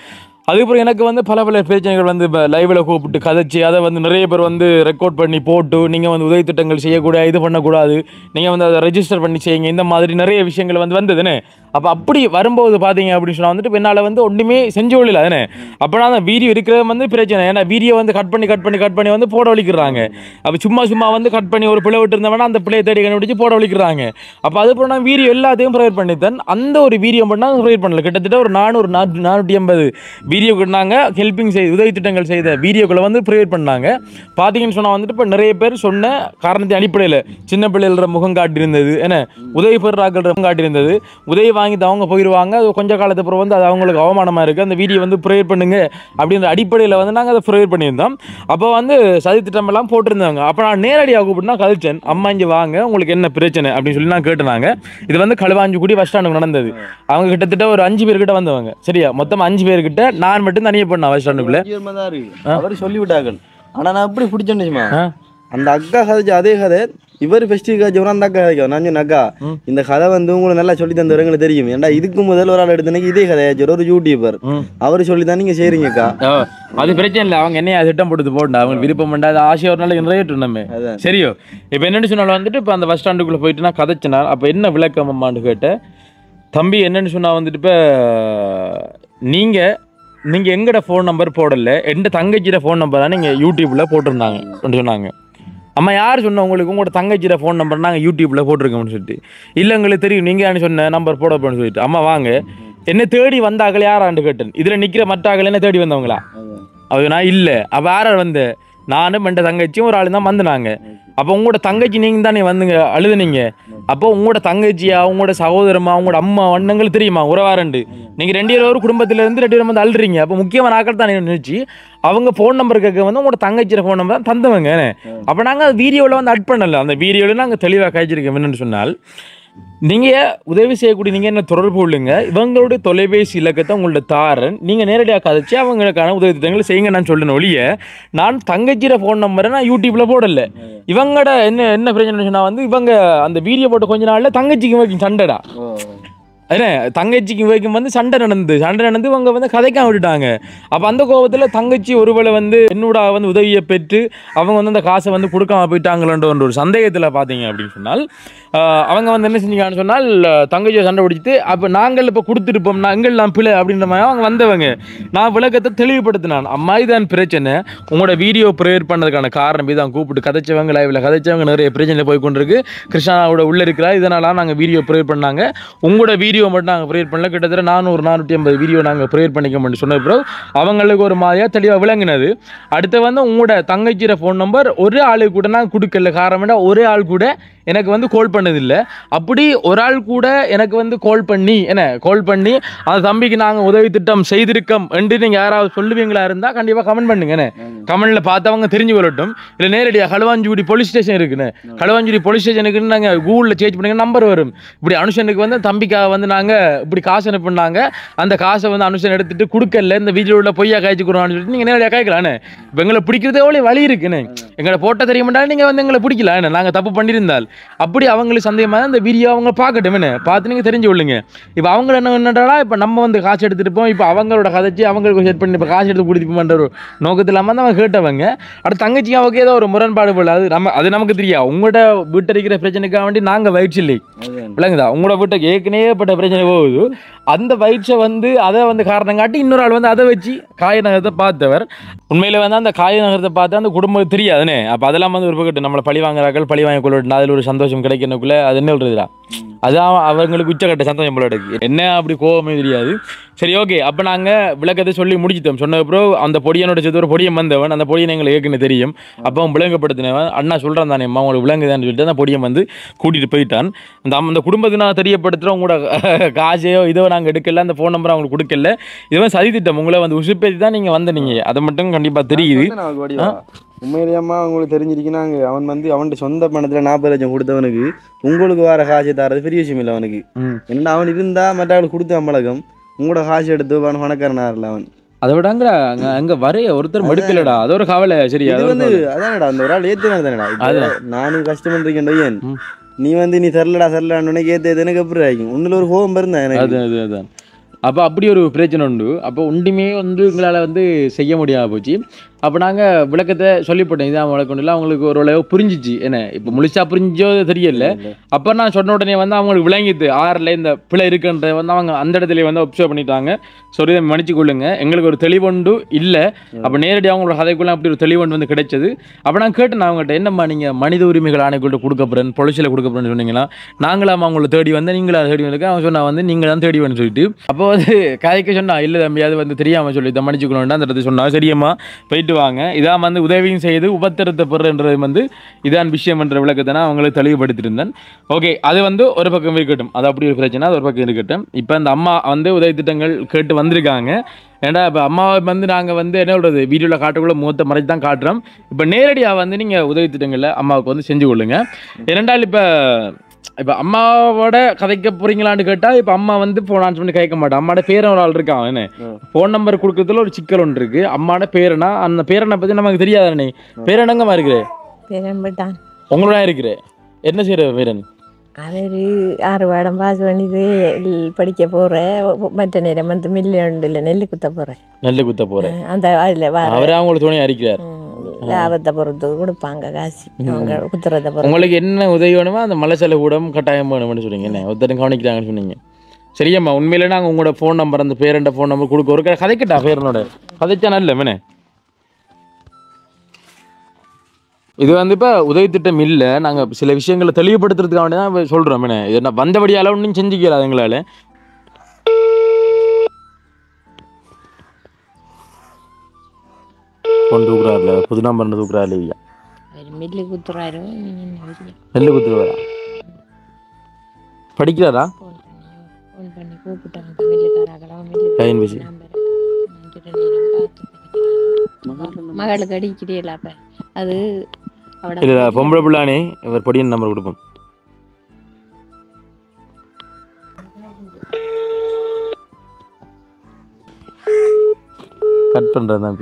அதுக்கப்புறம் எனக்கு வந்து பல பிரச்சனைகள் வந்து இப்போ லைவில் கூப்பிட்டு கதைச்சி அதை வந்து நிறைய பேர் வந்து ரெக்கார்ட் பண்ணி போட்டு நீங்கள் வந்து உதவி திட்டங்கள் செய்யக்கூடாது, இது பண்ணக்கூடாது, நீங்கள் வந்து அதை ரெஜிஸ்டர் பண்ணி செய்யுங்க, இந்த மாதிரி நிறைய விஷயங்கள் வந்து வந்ததுன்னு. அப்போ அப்படி வரும்போது பார்த்தீங்க அப்படின்னு சொன்னால் வந்துட்டு என்னால் வந்து ஒன்றுமே செஞ்சு கொள்ளல தானே. அப்போ நான் அந்த வீடியோ இருக்கிறது வந்து பிரச்சனை, ஏன்னா வீடியோ வந்து கட் பண்ணி வந்து போட வலிக்கிறாங்க. அப்போ சும்மா வந்து கட் பண்ணி ஒரு பிள்ளை விட்டு இருந்தவனா அந்த பிள்ளையை தேடி கண்டுபிடிச்சு போட வலிக்கிறாங்க. அப்போ அதுக்கப்புறம் நான் வீடியோ எல்லாத்தையும் ப்ரொவைட் பண்ணித்தேன். அந்த ஒரு வீடியோ மட்டும் நான் ப்ரொவைட் பண்ணல, கிட்டத்தட்ட ஒரு 450 வீடியோ கிட்டாங்க ஹெல்பிங் செய்து உதவி திட்டங்கள் செய்த வீடியோக்களை வந்து ப்ரொவைட் பண்ணாங்க. பார்த்தீங்கன்னு சொன்னால் வந்துட்டு இப்போ நிறைய பேர் சொன்ன காரணத்தின் அடிப்படையில் சின்ன பிள்ளைகள முகம் காட்டியிருந்தது, ஏன்னா உதவி பெறாக்கள் முகம் காட்டியிருந்தது, உதவி வாங்கி அவங்க போயிடுவாங்க, அது கொஞ்ச காலத்துக்கு அப்புறம் வந்து அது அவங்களுக்கு அவமானமாக இருக்குது, அந்த வீடியோ வந்து ப்ரொவைட் பண்ணுங்க அப்படின்ற அடிப்படையில் வந்து நாங்கள் அதை ப்ரொவைட் பண்ணியிருந்தோம். அப்போ வந்து சதி திட்டம் எல்லாம் போட்டிருந்தாங்க. அப்போ நான் நேரடியாக கூப்பிட்டு கழிச்சேன், அம்மா இங்கே வாங்க உங்களுக்கு என்ன பிரச்சனை அப்படின்னு சொல்லி நான் கேட்டுனாங்க. இது வந்து களுவாஞ்சிக்குடி பஸ் ஸ்டாண்டுக்கு நடந்தது. அவங்க கிட்டத்தட்ட ஒரு 5 பேர்கிட்ட வந்தவங்க, சரியா மொத்தம் 5 பேர்கிட்ட நான் மட்டும் தனியாக பண்ணேன் பஸ் ஸ்டாண்டுக்குள்ள. அவர் சொல்லிவிட்டார்கள். ஆனால் நான் எப்படி பிடிச்சேன்னுமா அந்த அக்கா கதைச்சு அதே கதை இவர் ஃபெஸ்டிவல் காய்ச்சவனா அந்த அக்கா கதைக்கும் நான் சொன்ன அக்கா இந்த கதை வந்து உங்களுக்கு நல்லா சொல்லி தந்தவர் எங்களுக்கு தெரியும் ஏன்டா இதுக்கு முதல் ஒரு ஆள் எடுத்தனைக்கு இதே கதையாச்சு ஒரு யூடியூபர் அவரு சொல்லி தான் நீங்க செய்றீங்கக்கா. அது பிரச்சனை இல்லை, அவங்க என்ன திட்டம் போட்டு போட்டா அவங்க விருப்பம் பண்ணா அது ஆசை ஒரு நாள் நிறைவேற்றும் நம்ம சரியோ. இப்போ என்னன்னு சொன்னாலும் வந்துட்டு இப்போ அந்த பஸ் ஸ்டாண்டுக்குள்ளே போயிட்டு நான் கதைச்சினா அப்போ என்ன விளக்கம் அம்மான்னு கேட்டேன். தம்பி என்னன்னு சொன்னா வந்துட்டு இப்போ நீங்கள் எங்கட ஃபோன் நம்பர் போடல, எந்த தங்கச்சியோட ஃபோன் நம்பர் தான் நீங்கள் யூடியூப்பில் போட்டிருந்தாங்க சொன்னாங்க. அம்மா யார் சொன்ன உங்களுக்கு உங்களோட தங்கச்சியோட ஃபோன் நம்பர் நாங்கள் யூடியூப்பில் போட்டிருக்கோம்னு சொல்லிட்டு. இல்லை எங்களுக்கு தெரியும் நீங்கள் யாரு சொன்ன நம்பர் போட போன்னு சொல்லிட்டு. அம்மா வாங்க என்ன தேடி வந்தாக்கள் யாரான்னு கேட்டேன். இதில் நிற்கிற மற்ற ஆக்கள் என்ன தேடி வந்தவங்களா? அது நான் இல்லை. அப்போ யார் வந்தேன்? நானும் என் தங்கச்சியும் ஒரு ஆள் தான் வந்தாங்க. அப்போ உங்களோட தங்கச்சி நீங்கள் தானே வந்துங்க அழுதுனீங்க. அப்போ உங்களோட தங்கச்சியா உங்களோட சகோதரமா உங்களோட அம்மா அண்ணங்களுக்கு தெரியுமா உறவாரண்டு நீங்கள் 2 பேரும் குடும்பத்திலேருந்து 2 பேரும் வந்து அழுறீங்க. அப்போ முக்கியமான ஆக்கள் தான் நினச்சி அவங்க ஃபோன் நம்பர் கேட்க வந்து உங்களோட தங்கச்சியோட ஃபோன் நம்பர் தான் தந்தவங்க. அப்போ நாங்கள் அது வீடியோவில் வந்து அட் பண்ணல. அந்த வீடியோவில் நாங்கள் தெளிவாக காய்ச்சிருக்கோம். என்னென்னு சொன்னால் நீங்கள் உதவி செய்யக்கூடிய நீங்கள் என்ன தொடர்பு இல்லைங்க இவங்களுடைய தொலைபேசி இலக்கத்தை உங்களோட தாரன் நீங்கள் நேரடியாக கதைச்சி அவங்களுக்கான உதவி திட்டங்களை செய்யுங்க நான் சொல்லணும் ஒழிய நான் தங்கச்சியோட ஃபோன் நம்பரை நான் யூடியூப்பில் போடல. இவங்களோட என்ன பிரச்சனை சொன்னால் வந்து இவங்க அந்த வீடியோ போட்டு கொஞ்ச நாளில் தங்கச்சிக்கு சண்டைடா என்ன தங்கச்சிக்கு வைக்கும் வந்து சண்டை நடந்து இவங்க வந்து கதைக்காம விட்டுட்டாங்க. அப்போ அந்த கோபத்தில் தங்கச்சி ஒருவேளை வந்து என்னோட வந்து உதவியை பெற்று அவங்க வந்து அந்த காசை வந்து கொடுக்காம போயிட்டாங்களன்ற ஒரு சந்தேகத்தில் பார்த்தீங்க அப்படின்னு சொன்னால் அவங்க வந்து என்ன செஞ்சாங்கன்னு சொன்னால் தங்கச்சியை சண்டை பிடிச்சிட்டு அப்போ நாங்கள் இப்போ கொடுத்துருப்போம் எங்கெல்லாம் பிள்ளை அப்படின்ற மாதிரி அவங்க வந்தவங்க. நான் விளக்கத்தை தெளிவுபடுத்தினான். அம்மா இதுதான் பிரச்சனை, உங்களோட வீடியோ ப்ரேயர் பண்ணதுக்கான காரணம் இதான் கூப்பிட்டு கதைச்சவங்க லைவில் கதைச்சவங்க நிறைய பிரச்சனை போய் கொண்டிருக்கு. கிருஷ்ணாவோட உள்ள இருக்கிறா இதனால நாங்கள் வீடியோ ப்ரேயர் பண்ணாங்க. உங்களோட வீடியோ மட்டும் நாங்கள் ப்ரேயர் பண்ணல கிட்டத்தட்ட 400-450 வீடியோ நாங்கள் ப்ரேயர் பண்ணிக்கோம்னு சொன்ன பிறகு அவங்களுக்கு ஒரு மாதிரியாக தெளிவாக விளங்கினது. அடுத்து வந்து உங்களோட தங்கச்சியோட ஃபோன் நம்பர் ஒரு ஆளுக்கு கூட நான் கொடுக்கல. காரணம் ஒரே ஆள் கூட எனக்கு வந்து கால் பண்ணதில்லை. அப்படி ஒரு ஆள் கூட எனக்கு வந்து கால் பண்ணி அந்த தம்பிக்கு நாங்கள் உதவி திட்டம் செய்திருக்கோம் என்று நீங்கள் யாராவது சொல்லுவீங்களா இருந்தால் கண்டிப்பாக கமெண்ட் பண்ணுங்கண்ணே. கமெண்டில் பார்த்தவங்க தெரிஞ்சு கொள்ளட்டும். இல்லை நேரடியாக களுவாஞ்சுடி போலீஸ் ஸ்டேஷன் இருக்குன்னு களுவாஞ்சுடி போலீஸ் ஸ்டேஷனுக்குன்னு நாங்கள் கூகுளில் சேஞ்ச் பண்ணுங்க நம்பர் வரும். இப்படி அனுஷனுக்கு வந்து தம்பிக்காக வந்து நாங்கள் இப்படி காசு அனுப்பினாங்க அந்த காசை வந்து அனுஷன் எடுத்துட்டு கொடுக்கல இந்த வீடியோவில் பொய்யா காய்ச்சிக்கிறோம்னு சொல்லிட்டு நீங்கள் நேரடியாக காய்க்கலான்னு இப்போ எங்களை பிடிக்கிறதே எவ்வளோ வழி இருக்குன்னு எங்களை போட்டால் தெரிய மாட்டாலும் நீங்கள் வந்து எங்களை பிடிக்கல நாங்கள் தப்பு பண்ணியிருந்தால் அப்படி அவங்களுக்கு சந்தேகமாக அந்த வீடியோ அவங்க பார்க்கட்டும் பார்த்து நீங்கள் தெரிஞ்சு கொள்ளுங்க. இப்போ அவங்க என்னடா இப்போ நம்ம வந்து காசு எடுத்துருப்போம் இப்போ அவங்களோட கதைச்சி அவங்களுக்கு செட் பண்ணி இப்போ காசு எடுத்து கொடுத்துப்போன்ற ஒரு நோக்கத்தில் இல்லாமல் அவங்க கேட்டவங்க. அடுத்து தங்கச்சிக்கு அவங்க ஏதோ ஒரு முரண்பாடு போல அது நமக்கு தெரியாது. உங்களோட வீட்டை இருக்கிற பிரச்சனைக்காக வேண்டி நாங்கள் வயிற்று இல்லை விளங்குதா உங்களோட வீட்டுக்கு ஏற்கனவே பட்ட பிரச்சனை போகுது. அந்த வயிற்றை வந்து அதை வந்து காரணம் காட்டி இன்னொரு ஆள் வந்து அதை வச்சு காய நகரத்தை பார்த்தவர். உண்மையில் வந்து அந்த காய நகரத்தை பார்த்து அந்த குடும்பம் தெரியாதுன்னு அப்போ அதெல்லாம் வந்து ஒரு பக்கத்து நம்மளை பழி வாங்குறார்கள் பழி வாங்கி கொள்ள அதில் ஒரு சந்தோஷம் கிடைக்கணுக்குள்ள அது என்ன சொல்றதுடா அதான் அவங்களுக்கு உச்சக்கட்ட சந்தோஷம் போல இருக்கு. என்ன அப்படி கோவமே தெரியாது. சரி ஓகே அப்போ நாங்கள் விளக்கத்தை சொல்லி முடிச்சிட்டோம். சொன்ன அப்புறம் அந்த பொடியனோட சேர்த்து ஒரு பொடியம் வந்தவன் அந்த பொடியனை எங்களுக்கு ஏற்கனவே தெரியும். அப்போ அவன் விளங்கப்படுத்தினவன் அண்ணா சொல்கிறான் தானே அம்மா உங்களுக்கு விளங்குதான்னு சொல்லிட்டு அந்த பொடியம் வந்து கூட்டிகிட்டு போயிட்டான். அந்த குடும்பத்தை நான் தெரியப்படுத்துகிறோம் உங்களோட காசையோ இதோ நாங்கள் எடுக்கல அந்த ஃபோன் நம்பரை அவங்களுக்கு கொடுக்கல இதுவன் சதி திட்டம் உங்களை வந்து உசுப்பேற்றி தான் நீங்கள் வந்து நீங்கள் அதை மட்டும் கண்டிப்பாக தெரியுது. உண்மையிலேயம்மா உங்களுக்கு தெரிஞ்சிருக்குனாங்க அவன் வந்து அவன்கிட்ட சொந்த பணத்துல 40 லட்சம் கொடுத்தவனுக்கு உங்களுக்கு வேற காசை தரது பெரிய விஷயம் இல்லை அவனுக்கு. என்னடா அவன் இருந்தா மற்றவங்களுக்கு கொடுத்த அம்பளகம் உங்களோட காசு எடுத்து பணக்காரனார்ல அவன் அதை விடாங்க அங்க வரைய ஒருத்தர் மடுக்கலடா அது ஒரு கவலை. சரி அது வந்து அதானடா அந்த ஒரு ஆள் ஏத்துனானே நானும் கஷ்டப்பட்டிருக்கேன் ஏன் நீ வந்து நீ தரலடான்னு ஏத்து எனக்கு எப்படி ஆகும் உன்னில் ஒரு கோபம் இருந்தா எனக்கு அதுதான். அப்போ அப்படி ஒரு பிரச்சனை உண்டு. அப்போ ஒன்றுமே வந்து எங்களால் வந்து செய்ய முடியாமல் போச்சு. அப்போ நாங்கள் விளக்கத்தை சொல்லிப்பட்டோம் இதான் விளக்கம் இல்லை அவங்களுக்கு ஒரு அளவு புரிஞ்சிச்சு என்ன இப்போ முழுசா புரிஞ்சோ தெரியல. அப்போ நான் சொன்ன உடனே வந்து அவங்களுக்கு விளங்கிட்டு ஆறில் இந்த பிழை இருக்குன்றத வந்து அவங்க அந்த இடத்துல வந்து ஒப்சர்வ் பண்ணிட்டாங்க. சொல்லி மன்னிச்சு கொள்ளுங்க எங்களுக்கு ஒரு தெளிவொண்டு இல்லை. அப்போ நேரடியாக அவங்களோட கதைக்குள்ள அப்படி ஒரு தெளிவொண்டு வந்து கிடைச்சது. அப்போ நான் கேட்டேன் அவங்ககிட்ட என்னம்மா நீங்கள் மனித உரிமைகள் ஆணைக்குள்ள கொடுக்க போகிறேன் பொலிசியில் கொடுக்க போகிறேன்னு சொன்னீங்கன்னா நாங்களாம் அவங்கள தேடி வந்து நீங்களா தேடி வந்து அவங்க சொன்னா வந்து நீங்கள் தான் தேடி வந்து சொல்லிட்டு அப்போ வந்து கதைக்கு சொன்னா இல்லை தம்பி அது வந்து தெரியாமல் சொல்லி தான் மன்னிச்சுக்கணும்னா அந்த இடத்துல சொன்னா சரியம்மா போயிட்டு வாங்க இதான் வந்து உதவியும் செய்து உபத்திரத்தை பெறுன்றது வந்து இதான் விஷயம் என்ற விளக்கத்தை நான் அவங்களுக்கு தெளிவுபடுத்தியிருந்தேன். ஓகே அது வந்து ஒரு பக்கம் இருக்கட்டும் அது அப்படி ஒரு பிரச்சனை அது ஒரு பக்கம் இருக்கட்டும். இப்போ அந்த அம்மா வந்து உதவி திட்டங்கள் கேட்டு வந்திருக்காங்க. ஏன்னா இப்போ அம்மாவை வந்து நாங்கள் வந்து என்ன சொல்கிறது வீடியோவில் காட்டக்குள்ள முகத்தை மறைச்சு தான் காட்டுறோம். இப்போ நேரடியாக வந்து நீங்கள் உதவி திட்டங்களில் அம்மாவுக்கு வந்து செஞ்சு கொள்ளுங்க. இரண்டால் இப்போ அம்மாவோட கதைக்க போறீங்களான்னு கேட்டால் இப்போ அம்மா வந்து ஃபோன் ஆன்சர் பண்ணி கேட்க மாட்டேன். அம்மாவோட பேரன் ஒரு ஆள் இருக்கான் என்ன ஃபோன் நம்பர் கொடுக்கறதுல ஒரு சிக்கல் ஒன்று இருக்கு. அம்மாவோட பேரனா அந்த பேரனை பற்றி நமக்கு தெரியாதானே பேரனங்கம்மா இருக்கிறேன் பெரம்புதான் உங்களோட இருக்கிறேன் என்ன செய்கிற வீரன்? அவர் 6 பாடம் பாஸ் பண்ணிட்டு படிக்க போகிறேன். மற்ற நேரம் வந்து மில்லியன்ல நெல் குத்த போகிறேன். நெல் குத்த போகிறேன். அந்த அதில் அவரே அவங்களுக்கு துணை அறிக்கிறார். லாபத்தை பொறுத்து கொடுப்பாங்க காசு அவங்க குத்துறதை பொறுத்து. உங்களுக்கு என்ன உதவி வேணுமோ அந்த மலை செலவு கூட கட்டாயம் வேணும்னு சொன்னீங்க. என்ன ஒருத்தரும் கவனிக்கிறாங்கன்னு சொன்னீங்க. சரியாம்மா, உண்மையிலே நாங்கள் உங்களோட ஃபோன் நம்பர் அந்த பேரண்ட ஃபோன் நம்பர் கொடுக்க ஒரு கதைக்கிட்டா பேரனோட கதைச்சா நல்ல மேனே. இது வந்து இப்போ உதவி திட்டம் இல்லை, நாங்கள் சில விஷயங்களை தெளிவுபடுத்துறதுக்காக வேண்டி தான் சொல்கிறோம் மேனே. இது நான் வந்தபடியால் ஒன்றும் செஞ்சுக்கல எங்களால். ஃபோன் தூக்குறாருல, புது நம்பர் தூக்குறாரு இல்லையா? மில்லு குத்துறாரு. நெல் குத்துருவாரா? படிக்கிறாரா? ஃபோன் பண்ணி கூப்பிட்டாங்க மில்லுக்காராங்களாம். Line busy. மகளுக்கு அடிக்கிறீங்களா? அப்போ அது இல்லை பொம்பளை பிள்ளானே இவர் பொடியின் நம்பர் கொடுப்போம். கட் பண்ணுறது தான்.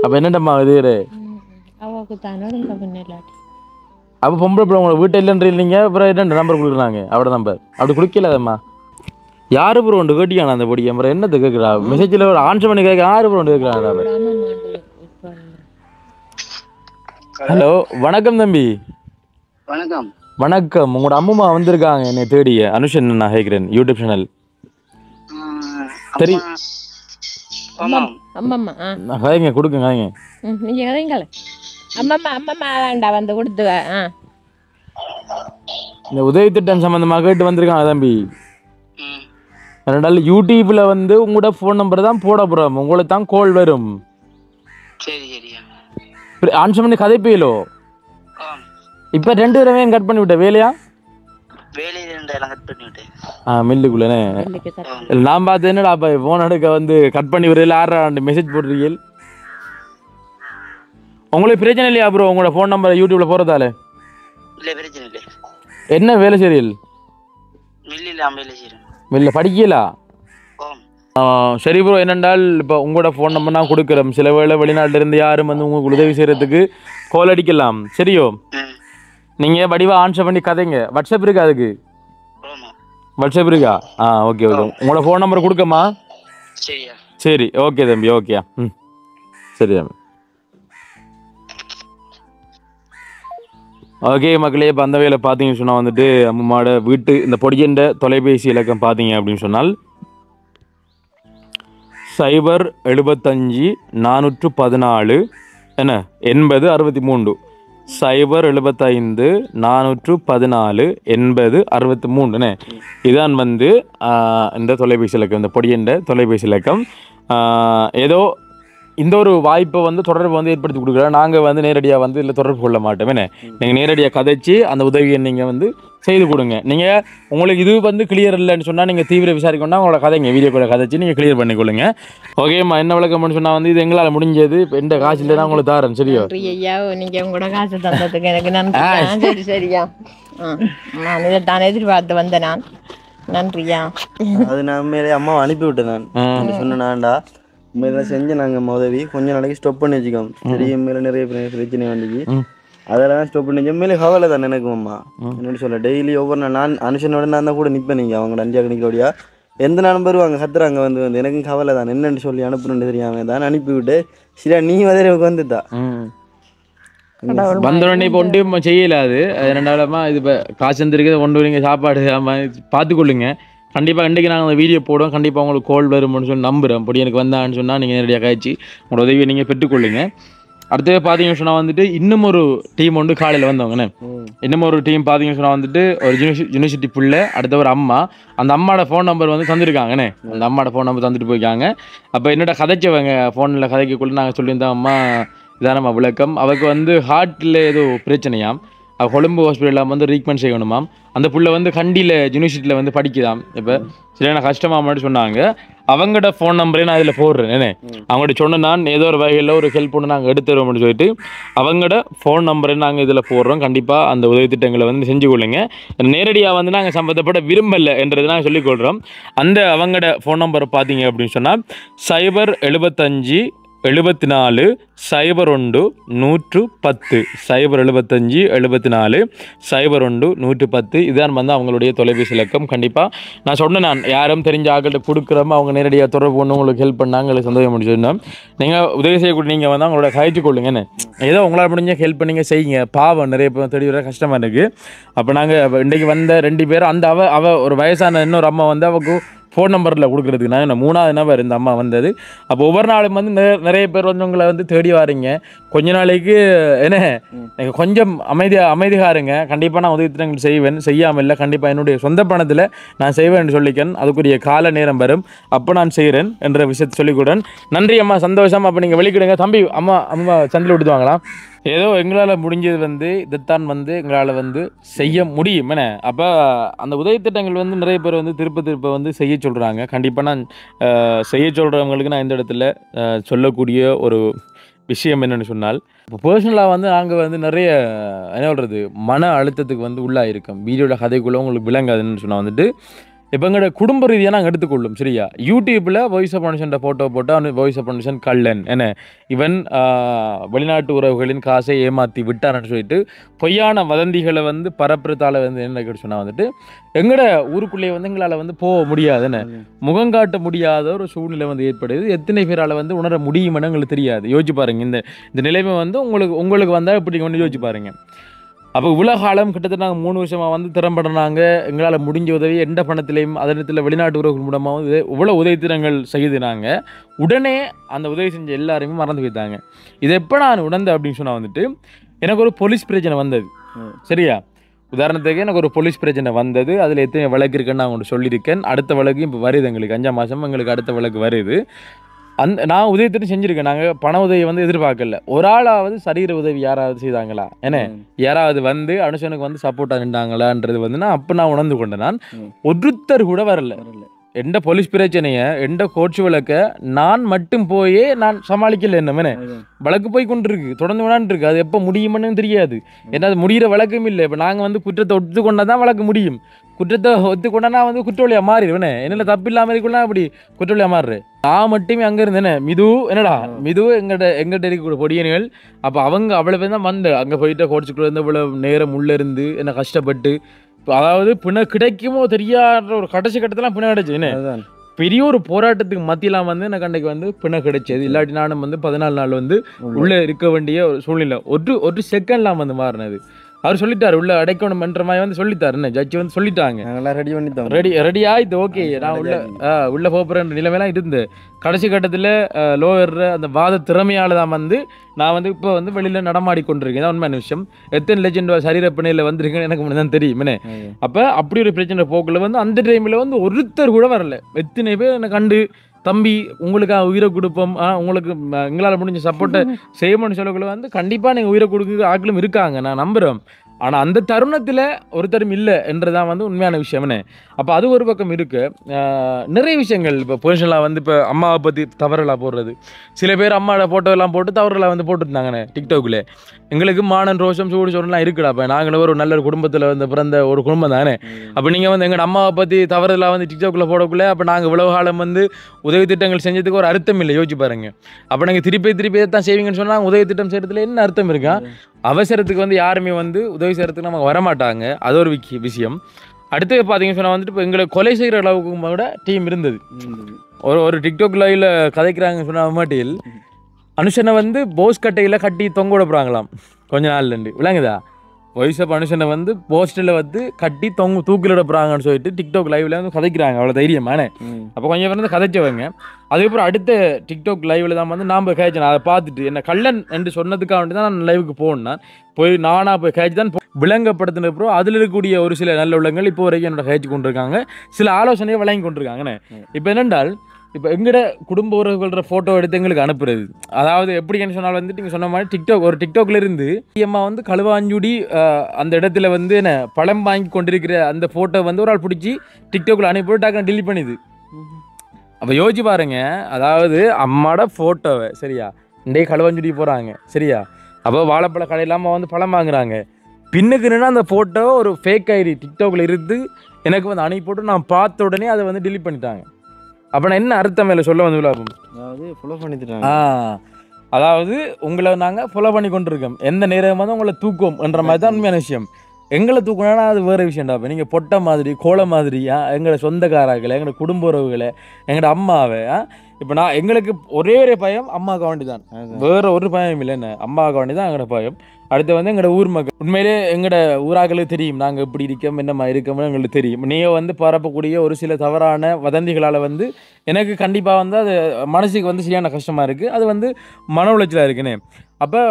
அப்போ என்னண்டம்மா இது அவாவுக்கு தானே பின்னாடி. அப்போ பொம்பளை பிள்ளை உங்களை வீட்டை இல்லைன்றீங்க, அப்புறம் என்ன நம்பர் கொடுக்குறாங்க? அவட நம்பர் அப்படி கொடுக்கலாதம்மா. யாரு ப்ரோ ஒன்று கேட்டியானா அந்த பொடி? அப்புறம் என்னத்தை கேட்குறா? மெசேஜில் ஒரு ஆன்சர் பண்ணி கேட்க யாரு ப்ரோ ஒன்று கேட்குறாங்க? ஹலோ, வணக்கம் தம்பி. வணக்கம். வணக்கம். உங்களோட அம்மா வந்திருக்காங்க என்னை தேடிய. அனுஷன் நான் கேட்குறேன், யூடியூப் சேனல். சரி கதைங்க கொடுங்க கதைங்க. நீங்கள் கதைங்களே. அம்மம்மா வேண்டா வந்து கொடுத்து. இந்த உதவி திட்டம் சம்மந்தமாக கேட்டு வந்திருக்காங்க தம்பி. ரெண்டாள் யூடியூப்பில் வந்து உங்களோட ஃபோன் நம்பர் தான் போட போகிறோம், உங்களுக்கு தான் கால் வரும். ஆன்சர் பண்ணி கதைப்பீலோ. இப்போ 2 தடவையும் கட் பண்ணி விட்டேன். வேலையா? மில்லுக்குள்ளே நான் பார்த்து என்னடா அப்போ ஃபோன் எடுக்க வந்து கட் பண்ணி விடுறீங்க, 6 மெசேஜ் போடுறீங்க. உங்களுக்கு பிரச்சனை இல்லையா ப்ரோ உங்களோட ஃபோன் நம்பர் யூடியூப்ல போகிறதால? என்ன வேலை செய்யல்? மில்ல படிக்கலா? சரி ப்ரோ, என்னென்றால் இப்போ உங்களோட ஃபோன் நம்பர் நான் கொடுக்குறேன். சில வேளை வெளிநாட்டிலிருந்து யாரும் வந்து உங்களுக்கு உதவி செய்கிறதுக்கு கால் அடிக்கலாம். சரியோ? நீங்கள் வடிவாக ஆன்சர் பண்ணி கதைங்க. வாட்ஸ்அப் இருக்கா? அதுக்கு வாட்ஸ்அப் இருக்கா? Okay okay. உங்களோட ஃபோன் நம்பர் கொடுக்கம்மா. சரி ஓகே தம்பி. ஓகே. சரி தம்பி. ஓகே மக்களே, இப்போ அந்த வேலை பார்த்தீங்கன்னு சொன்னால் வந்துட்டு அம்மாவோட வீட்டு இந்த பொடியண்ட தொலைபேசி இலக்கம் பார்த்தீங்க அப்படின்னு சொன்னால் 075 414 என்ன 80 63 075 414 80 63 இதான் வந்து இந்த தொலைபேசி இலக்கம், இந்த பொடியண்ட தொலைபேசி இலக்கம். ஏதோ இந்த ஒரு வாய்ப்பை வந்து தொடர்பு வந்து ஏற்படுத்தி கொடுக்குறோம். நாங்கள் வந்து நேரடியாக வந்து இதில் தொடர்பு கொள்ள மாட்டோம். என்ன நீங்கள் நேரடியாக கதைச்சி அந்த உதவியை நீங்கள் வந்து செய்து கொடுங்க. நீங்கள் உங்களுக்கு இது வந்து கிளியர் இல்லைன்னு சொன்னால் நீங்கள் தீவிர விசாரிக்கணும்னா உங்களோட கதைங்க வீடியோ கூட கதைச்சி நீங்கள் கிளியர் பண்ணிக்கொள்ளுங்க. ஓகேம்மா, என்ன விளக்கம்னு சொன்னால் வந்து இது எங்களால் முடிஞ்சது. இப்போ எந்த காசு இல்லைன்னா உங்களுக்கு தாரேன். சரியோ? ஐயா, நீங்கள் உங்களோட காசு தந்ததுக்கு எனக்கு நன்றி. சரி சரியா, நான் இதை தான் எதிர்பார்த்து வந்தேன். நான் நன்றியா. அது நான் மேலே அம்மாவை அனுப்பி விட்டேன். நான் சொன்னேன்டா உண்மையில செஞ்சு நாங்கள் உதவி கொஞ்ச நாளைக்கு ஸ்டாப் பண்ணி வச்சுக்கோம். சரி, மேலே நிறைய பிரச்சனை வந்துச்சு, அதெல்லாம் ஸ்டாப் பண்ணி வச்சு மேலே கவலை தான் எனக்கும். அம்மா என்னன்னு சொல்ல டெய்லி ஒவ்வொரு நான் அனுஷனோட நான் தான் கூட நிற்பேன். நீங்கள் அவங்க 5 நிற்கிறோடியா எந்த நாளும் வருவாங்க கத்துறாங்க வந்து எனக்கும் கவலை தான். என்னென்னு சொல்லி அனுப்புறேன்னு தெரியாம தான் அனுப்பிவிட்டு. சரியா, நீ எனக்கு வந்துட்டா வந்தோடனே இப்போ ஒன்றும் செய்யலாது. அது 2 இது இப்போ காசு வந்துருக்கு ஒன்று நீங்கள் சாப்பாடு பார்த்துக்கொள்ளுங்க. கண்டிப்பாக இன்றைக்கி நாங்கள் அந்த வீடியோ போடுவோம். கண்டிப்பாக உங்களுக்கு கால் வரும்னு சொல்லி நம்புகிறேன். அப்படி எனக்கு வந்தான்னு சொன்னால் நீங்கள் நேரடியாக காய்ச்சி உங்களோட உதவியை நீங்கள் பெற்றுக்கொள்ளுங்க. அடுத்தது பார்த்தீங்கன்னு சொன்னால் வந்துட்டு இன்னும் ஒரு டீம் வந்து காலையில் வந்தவங்கண்ணே. இன்னும் ஒரு டீம் பார்த்தீங்கன்னு சொன்னால் வந்துட்டு ஒரு யூனிவர்சிட்டி புள்ள, அடுத்த ஒரு அம்மா. அந்த அம்மாவோட ஃபோன் நம்பர் வந்து தந்துருக்காங்கண்ணே. அந்த அம்மாவோட ஃபோன் நம்பர் தந்துட்டு போயிருக்காங்க. அப்போ என்னோட கதைச்சவங்க ஃபோனில் கதைக்கக்குள்ளே நாங்கள் சொல்லியிருந்தோம், அம்மா இதான் நம்ம விளக்கம். அவருக்கு வந்து ஹார்ட்டில் ஏதோ பிரச்சனையாம். கொழும்பு ஹாஸ்பிட்டலில் வந்து ட்ரீட்மெண்ட் செய்யணுமாம். அந்த புள்ள வந்து கண்டியில் யூனிவர்சிட்டியில் வந்து படிக்குதாம். இப்போ சரியான கஷ்டமாக மட்டும் சொன்னாங்க. அவங்களோட ஃபோன் நம்பரே நான் இதில் போடுறேன். அவங்கள்ட்ட சொன்ன நான் ஏதோ ஒரு வகையில் ஒரு ஹெல்ப் ஒன்று நாங்கள் எடுத்துருவோம்னு சொல்லிட்டு அவங்களோட ஃபோன் நம்பரை நாங்கள் இதில் போடுறோம். கண்டிப்பாக அந்த உதவி திட்டங்களை வந்து செஞ்சு கொள்ளுங்க. நேரடியாக வந்து நாங்கள் சம்பந்தப்பட விரும்பலை என்றதை நாங்கள் சொல்லிக்கொள்கிறோம். அந்த அவங்களோட ஃபோன் நம்பரை பார்த்தீங்க அப்படின்னு சொன்னால் 075 74 01 110 075 74 01 110 இதுதான் வந்து அவங்களுடைய தொலைபேசி இலக்கம். கண்டிப்பாக நான் சொன்னேன், நான் யாரும் தெரிஞ்ச ஆக்கிட்ட கொடுக்குறோம், அவங்க நேரடியாக தொடர்பு கொண்டு உங்களுக்கு ஹெல்ப் பண்ணாங்க, உங்களுக்கு சந்தோஷம் முடிச்சுருந்தோம். நீங்கள் உதவி செய்யக்கூடிய நீங்கள் வந்து அவங்களோட கழிச்சு கொள்ளுங்கன்னு ஏதோ உங்களால் முடிஞ்ச ஹெல்ப் பண்ணிங்க செய்யுங்க. பாவம் நிறைய பேர் தேடி வர கஷ்டமாக இருக்குது. அப்போ நாங்கள் இன்றைக்கு வந்த 2 பேர் அந்த அவ ஒரு வயசான இன்னொரு அம்மா வந்து அவக்கு ஃபோன் நம்பரில் கொடுக்குறதுக்கு நான் 3வது நபர் இந்த அம்மா வந்தது. அப்போ ஒவ்வொரு நாளும் வந்து நிறைய பேர் வந்து உங்களை வந்து தேடி வாரீங்க. கொஞ்ச நாளைக்கு என்ன எனக்கு கொஞ்சம் அமைதிகாருங்க. கண்டிப்பாக நான் உதவி திட்டங்கள் செய்வேன், செய்யாமல் இல்லை. கண்டிப்பாக என்னுடைய சொந்த பணத்தில் நான் செய்வேன் சொல்லிக்கேன். அதுக்குரிய கால நேரம் வரும், அப்போ நான் செய்கிறேன் என்ற விஷயத்தை சொல்லிக்கூடன். நன்றி அம்மா, சந்தோஷம். அப்போ நீங்கள் வெளிக்கிடுங்க தம்பி. அம்மா சந்தில் விட்டுவாங்களா? ஏதோ எங்களால் முடிஞ்சது வந்து இதைத்தான் வந்து எங்களால் வந்து செய்ய முடியும் என்ன. அப்போ அந்த உதவி திட்டங்கள் வந்து நிறைய பேர் வந்து திருப்ப வந்து செய்ய சொல்கிறாங்க. கண்டிப்பாக நான் செய்ய சொல்கிறவங்களுக்கு நான் இந்த இடத்துல சொல்லக்கூடிய ஒரு விஷயம் என்னென்னு சொன்னால், இப்போ பர்சனலாக வந்து நாங்கள் வந்து நிறைய என்ன சொல்கிறது மன அழுத்தத்துக்கு வந்து உள்ளாயிருக்கோம். வீடியோட கதைக்குள்ளே உங்களுக்கு விளங்காதுன்னு சொன்னால் வந்துட்டு இப்போ எங்களோட குடும்ப ரீதியாக நாங்கள் எடுத்துக்கொள்ளும். சரியா, யூடியூப்பில் வாய்ஸ் ஆஃப் மனுஷன் ஃபோட்டோ போட்டால் அவனு வாய்ஸ் ஆஃப் மனுஷன் கள்ளன் என்ன, இவன் வெளிநாட்டு உறவுகளின் காசை ஏமாற்றி விட்டார்னு சொல்லிட்டு பொய்யான வதந்திகளை வந்து பரப்புறதால வந்து என்ன சொன்னால் வந்துட்டு எங்களோட ஊருக்குள்ளேயே வந்து எங்களால் வந்து போக முடியாது என்ன, முகங்காட்ட முடியாத ஒரு சூழ்நிலை வந்து ஏற்படுது. எத்தனை பேரால் வந்து உணர முடியுமென்னு எங்களுக்கு தெரியாது. யோசிச்சு பாருங்கள், இந்த நிலைமை வந்து உங்களுக்கு வந்தால் இப்படி ஒன்று யோசிச்சு பாருங்கள். அப்போ இவ்வளோ காலம் கிட்டத்தட்ட நாங்கள் 3 வருஷமாக வந்து திறம்படுறாங்க. எங்களால் முடிஞ்ச உதவி எந்த பணத்திலையும் அதே நேரத்தில் வெளிநாட்டு உறவுகள் மூலமாக வந்து இவ்வளோ உதவி திறங்கள் செய்து நாங்கள் உடனே அந்த உதவி செஞ்ச எல்லாருமே மறந்து போய்த்தாங்க. இதை எப்போ நான் உணர்ந்தேன் அப்படின்னு சொன்னால் வந்துட்டு எனக்கு ஒரு போலீஸ் பிரச்சனை வந்தது. சரியா, உதாரணத்துக்கு எனக்கு ஒரு போலீஸ் பிரச்சனை வந்தது. அதில் எத்தனை வழக்கு இருக்குன்னு நான் உங்களுக்கு சொல்லியிருக்கேன். அடுத்த வழக்கு இப்போ வருது, எங்களுக்கு 5ஆம் மாதம் எங்களுக்கு அடுத்த வழக்கு வருது. நான் உதவித்திட்டம் செஞ்சுருக்கேன். நாங்கள் பண உதவி வந்து எதிர்பார்க்கல. ஒரு ஆளாவது சரீர உதவி யாராவது செய்தாங்களா என்ன, யாராவது வந்து அனுஷனுக்கு வந்து சப்போர்ட்டாக நின்றாங்களான்றது வந்து நான் உணர்ந்து கொண்டேன். நான் ஒருத்தர் கூட வரல. எந்த போலீஸ் பிரச்சனையை எந்த கோட்சி வழக்க நான் மட்டும் போயே நான் சமாளிக்கல. என்னமே வழக்கு போய் கொண்டிருக்கு, தொடர்ந்து விடான்ருக்கு. அது எப்போ முடியுமென்னு தெரியாது. ஏன்னா அது முடிகிற வழக்கும் இல்லை. இப்போ நாங்கள் வந்து குற்றத்தை ஒத்துக்கொண்டா தான் வழக்கு முடியும். குற்றத்தை ஒத்துக்கொண்டா வந்து குற்றவாளியாக மாறிடுவேனே. என்னென்ன தப்பு இல்லாமல் இருக்கலாம், அப்படி குற்றவாளியாக மாறுறேன். நான் மட்டுமே அங்கே இருந்தேனே. மிது எங்கிட்ட இருக்கக்கூடிய பொடியன்கள். அப்போ அவங்க அவ்வளோ பேர் தான் வந்து அங்கே போயிட்டு கோட்ஸுக்குள்ளே இருந்து இவ்வளோ நேரம் உள்ளே இருந்து என்ன கஷ்டப்பட்டு, அதாவது பிணை கிடைக்குமோ தெரியாத ஒரு கடைசி கட்டத்தெல்லாம் பிணை கிடைச்சு என்ன பெரிய ஒரு போராட்டத்துக்கு மத்தியெல்லாம் வந்து எனக்கு அன்றைக்கு வந்து பிணை கிடைச்சது. இல்லாட்டி நானும் வந்து 14 நாள் வந்து உள்ளே இருக்க வேண்டிய ஒரு சூழ்நிலை ஒரு செகண்ட்லாம் வந்து மாறினது. அவர் சொல்லிட்டாரு உள்ள அடைக்கணும் என்ற மாதிரி வந்து சொல்லிட்டாரு. என்ன ஜட்ஜி வந்து சொல்லிட்டாங்க, ரெடி ஆயிடுது, ஓகே நான் உள்ள போகிறேன் நிலைமையெல்லாம் இருந்து கடைசி கட்டத்தில் லோயர் அந்த வாத திறமையால் தான் வந்து நான் வந்து இப்போ வந்து வெளியில் நடமாடி கொண்டிருக்கேன். தான் உண்மையான விஷயம். எத்தனை லெஜெண்ட் சரீரப்பிணையில் வந்திருக்கேன்னு எனக்கு முன்னாடி தான் தெரியும் என்ன. அப்போ அப்படி ஒரு பிரச்சனை போக்கில் வந்து அந்த டைமில் வந்து ஒருத்தர் கூட வரல. எத்தனை பேர் என்னை கண்டு தம்பி உங்களுக்காக உயிரை கொடுப்போம், உங்களுக்கு எங்களால் முடிஞ்ச சப்போர்ட்டை செய்யணும்னு சொல்லக்குள்ள வந்து கண்டிப்பாக நீங்கள் உயிரை கொடுக்க ஆட்களும் இருக்காங்க, நான் நம்புகிறேன். ஆனால் அந்த தருணத்தில் ஒருத்தரும் இல்லை என்றதான் வந்து உண்மையான விஷயம்னே. அப்போ அது ஒரு பக்கம் இருக்குது. நிறைய விஷயங்கள் இப்போ பர்சனலாக வந்து இப்போ அம்மாவை பற்றி தவறெல்லாம் போடுறது, சில பேர் அம்மாவோட ஃபோட்டோலாம் போட்டு தவறெல்லாம் வந்து போட்டுருந்தாங்கண்ணே டிக்டாக்ல. எங்களுக்கு மானன் ரோஷம் சூடு சொல்லலாம் இருக்குடா. இப்போ நாங்களும் ஒரு நல்ல ஒரு குடும்பத்தில் வந்து பிறந்த ஒரு குடும்பம் தானே. அப்போ நீங்கள் வந்து எங்கள் அம்மாவை பற்றி தவறெல்லாம் வந்து டிக்டாக்ல போடக்குள்ளே அப்போ நாங்கள் இவ்வளவு காலம் வந்து உதவி திட்டங்கள் செஞ்சதுக்கு ஒரு அர்த்தம் இல்லை. யோசிச்சு பாருங்க. அப்போ நாங்கள் திருப்பி தான் செய்வீங்கன்னு சொன்னால் உதவி திட்டம் செய்கிறதுல என்ன அர்த்தம் இருக்கா? அவசரத்துக்கு வந்து யாருமே வந்து உதவி செய்கிறதுக்கு நமக்கு வரமாட்டாங்க. அது ஒரு விஷயம். அடுத்து பார்த்தீங்கன்னு சொன்னால் வந்துட்டு இப்போ எங்களை கொலை செய்கிற அளவுக்கு கூட டீம் இருந்தது. ஒரு டிக்டாக் லைவில் கதைக்கிறாங்கன்னு சொன்ன மாட்டியில் அனுஷனை வந்து போஸ் கட்டையில் கட்டி தொங்க விட போகிறாங்களாம் கொஞ்ச நாள்லேருந்து. விளங்குதா? வயசு மனுஷனை வந்து போஸ்டரில் வந்து கட்டி தூக்கிலிட போகிறாங்கன்னு சொல்லிட்டு டிக்டாக் லைவில் வந்து கதைக்கிறாங்க. அவ்வளோ தைரியமானே. அப்போ கொஞ்சம் பேர் வந்து கதைச்சவங்க. அதுக்கப்புறம் அடுத்த டிக்டாக் லைவில் தான் வந்து நான் போய் கேட்சேன். அதை பார்த்துட்டு என்ன கள்ளன் என்று சொன்னதுக்காக வேண்டி தான் நான் லைவுக்கு போனேன். போய் நானாக போய் கேட்சி தான் விளங்கப்படுத்தினப்போ அதில் இருக்கக்கூடிய ஒரு சில நல்ல உள்ளங்கள் இப்போ வரைக்கும் என்னோட கேட்சி கொண்டிருக்காங்க. சில ஆலோசனையை வழங்கி கொண்டிருக்காங்கண்ணே. இப்போ என்னென்றால் இப்போ எங்கட குடும்ப உறவுகள ஃபோட்டோ எடுத்து எங்களுக்கு அனுப்புறது, அதாவது எப்படின்னு சொன்னால் வந்துட்டு நீங்கள் சொன்ன மாதிரி ஒரு டிக்டாக்ல இருந்து அம்மா வந்து களுவாஞ்சுடி அந்த இடத்துல வந்து என்ன பழம் வாங்கி கொண்டிருக்கிற அந்த ஃபோட்டோ வந்து ஒரு ஆள் பிடிச்சி டிக்டாக்ல அனுப்பிட்டு டக்குன்னு டிலீட் பண்ணிது. அப்போ யோசிச்சு பாருங்க. அதாவது அம்மாட ஃபோட்டோவை சரியா இன்றைக்கு களுவாஞ்சுடி போகிறாங்க சரியா. அப்போ வாழைப்பழ கடையில் அம்மா வந்து பழம் வாங்குறாங்க. பின்னுக்குன்னா அந்த ஃபோட்டோ ஒரு ஃபேக் ஐடி டிக்டாக்ல இருந்து எனக்கு வந்து அனுப்பி போட்டு நான் பார்த்த உடனே அதை வந்து டிலீட் பண்ணிட்டாங்க. அப்போ நான் என்ன அர்த்தம் இல்லை சொல்ல வந்து அதாவது ஃபாலோ பண்ணிட்டாங்க. அதாவது உங்களை நாங்கள் ஃபாலோ பண்ணி கொண்டிருக்கோம், எந்த நேரம் வந்து உங்களை தூக்கும் என்ற மாதிரி தான் உண்மையான விஷயம். எங்களை தூக்கணும்னா அது வேறு விஷயம்டா. இப்போ நீங்கள் பொட்டை மாதிரி கோலை மாதிரி எங்களோட சொந்தக்காரர்களை, எங்களோட குடும்ப உறவுகளை, எங்களோட அம்மாவை இப்போ நான் எங்களுக்கு ஒரே பயம் அம்மாவுக்கு வேண்டி தான், வேறு ஒரு பயம் இல்லை. என்ன அம்மாவுக்கு வேண்டி தான் எங்களோட பயம். அடுத்து வந்து எங்களோட ஊர் மக்கள், உண்மையிலே எங்களோட ஊராக்களுக்கு தெரியும் நாங்கள் எப்படி இருக்கோம் என்னம்மா இருக்கோம்னு எங்களுக்கு தெரியும். நீங்கள் வந்து பரப்பக்கூடிய ஒரு சில தவறான வதந்திகளால் வந்து எனக்கு கண்டிப்பாக வந்து அது மனசுக்கு வந்து சரியான கஷ்டமாக இருக்குது. அது வந்து மன உளைச்சலாக இருக்குன்னு. அப்போ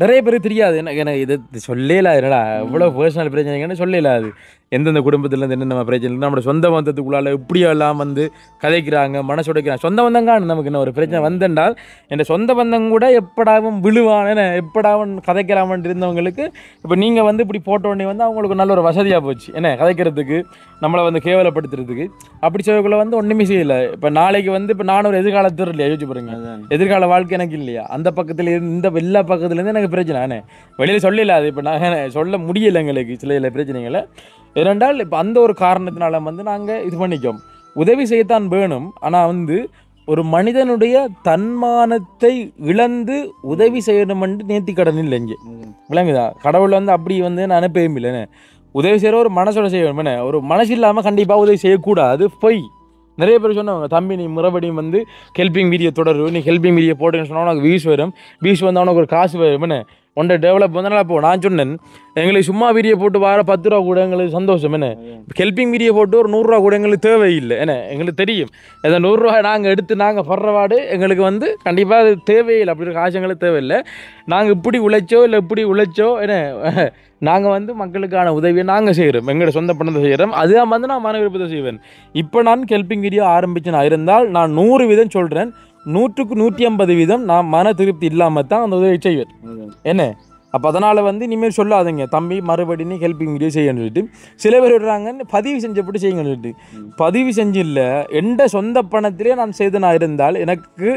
நிறைய பேருக்கு தெரியாது. எனக்கு இது சொல்லல என்னடா இவ்வளோ பர்சனல் பிரச்சனைங்கன்னு சொல்லல. அது எந்தெந்த குடும்பத்துலேருந்து என்னென்ன பிரச்சனை, நம்மளோட சொந்த பந்தத்துக்குள்ளால் இப்படியெல்லாம் வந்து கதைக்கிறாங்க, மனசு உடைக்கிறாங்க. சொந்த பந்தம் காணும் நமக்கு என்ன ஒரு பிரச்சனை வந்தென்றால் என் சொந்த பந்தம் கூட எப்படாவும் விழுவான எப்படாவும் கதைக்கிறாமன் இருந்தவங்களுக்கு இப்போ நீங்கள் வந்து இப்படி போட்டோடனே வந்து அவங்களுக்கு நல்ல ஒரு வசதியாக போச்சு என்ன கதைக்கிறதுக்கு, நம்மளை வந்து கேவலப்படுத்துறதுக்கு. அப்படி சொல்லக்குள்ள வந்து ஒன்றுமே செய்யலை. இப்போ நாளைக்கு வந்து இப்போ நான் ஒரு எதிர்காலத்தில் இல்லையா யோசிச்சு பாருங்க, எதிர்கால வாழ்க்கை எனக்கு இல்லையா, அந்த பக்கத்தில் இந்த எல்லா பக்கத்துலேருந்து எனக்கு பிரச்சனை என்ன வெளியில் சொல்லல. அது இப்போ நான் சொல்ல முடியலை எங்களுக்கு சில பிரச்சனைகளை. ஏனென்றால் இப்போ அந்த ஒரு காரணத்தினால வந்து நாங்கள் இது பண்ணிக்கோம், உதவி செய்யத்தான் வேணும். ஆனால் வந்து ஒரு மனிதனுடைய தன்மானத்தை இழந்து உதவி செய்யணுமென்று நேர்த்தி கடன் இல்லை இங்கே, விளங்குதா? கடவுள் வந்து அப்படி வந்து நான் அனுப்பவும் இல்லைன்னு. உதவி செய்கிற ஒரு மனசோட செய்யணும் என்ன, ஒரு மனசு இல்லாமல் கண்டிப்பாக உதவி செய்யக்கூடாது. பொய் நிறைய பேர் சொன்னவங்க, தம்பி நீ மறுபடியும் வந்து ஹெல்பிங் வீடியோ தொடரு, நீ ஹெல்பிங் வீடியோ போட்டுன்னு சொன்னால் உனக்கு வியூஸ் வரும், வியூஸ் வந்து அவனுக்கு ஒரு காசு வரும் என்ன, ஒன்றை டெவலப் வந்தனால போ. நான் சொன்னேன் எங்களுக்கு சும்மா வீடியோ போட்டு வர 10 ரூபா கூட எங்களுக்கு சந்தோஷம் என்ன, ஹெல்பிங் வீடியோ போட்டு ஒரு 100 ரூபா கூட எங்களுக்கு தேவையில்லை என்ன, எங்களுக்கு தெரியும் அந்த 100 ரூபா நாங்கள் எடுத்து நாங்கள் படுறவாடு எங்களுக்கு வந்து கண்டிப்பாக அது தேவையில்லை, அப்படி ஒரு காசு எங்களுக்கு தேவையில்லை. நாங்கள் இப்படி உழைச்சோ இல்லை இப்படி உழைச்சோ என்ன, நாங்கள் வந்து மக்களுக்கான உதவியை நாங்கள் செய்கிறோம், எங்களோட சொந்த பணத்தை செய்கிறோம். அதுதான் வந்து நான் மன விருப்பத்தை செய்வேன். இப்போ நான் ஹெல்பிங் வீடியோ ஆரம்பிச்சு நான் இருந்தால் நான் 100% சொல்கிறேன், 100க்கு 150% நான் மன திருப்தி இல்லாமல் தான் அந்த உதவி செய்வேன் என்ன. அப்போ அதனால் வந்து இனிமேல் சொல்லாதீங்க தம்பி மறுபடியும் நீ ஹெல்பிங் வீடியோ செய்யணும்னு சொல்லிட்டு. சில பேர் விடுறாங்கன்னு பதிவு செஞ்சப்பட்டு செய்யுங்கன்னு சொல்லிட்டு. பதிவு செஞ்சு இல்லை, எந்த சொந்த பணத்திலே நான் செய்து நான் இருந்தால் எனக்கு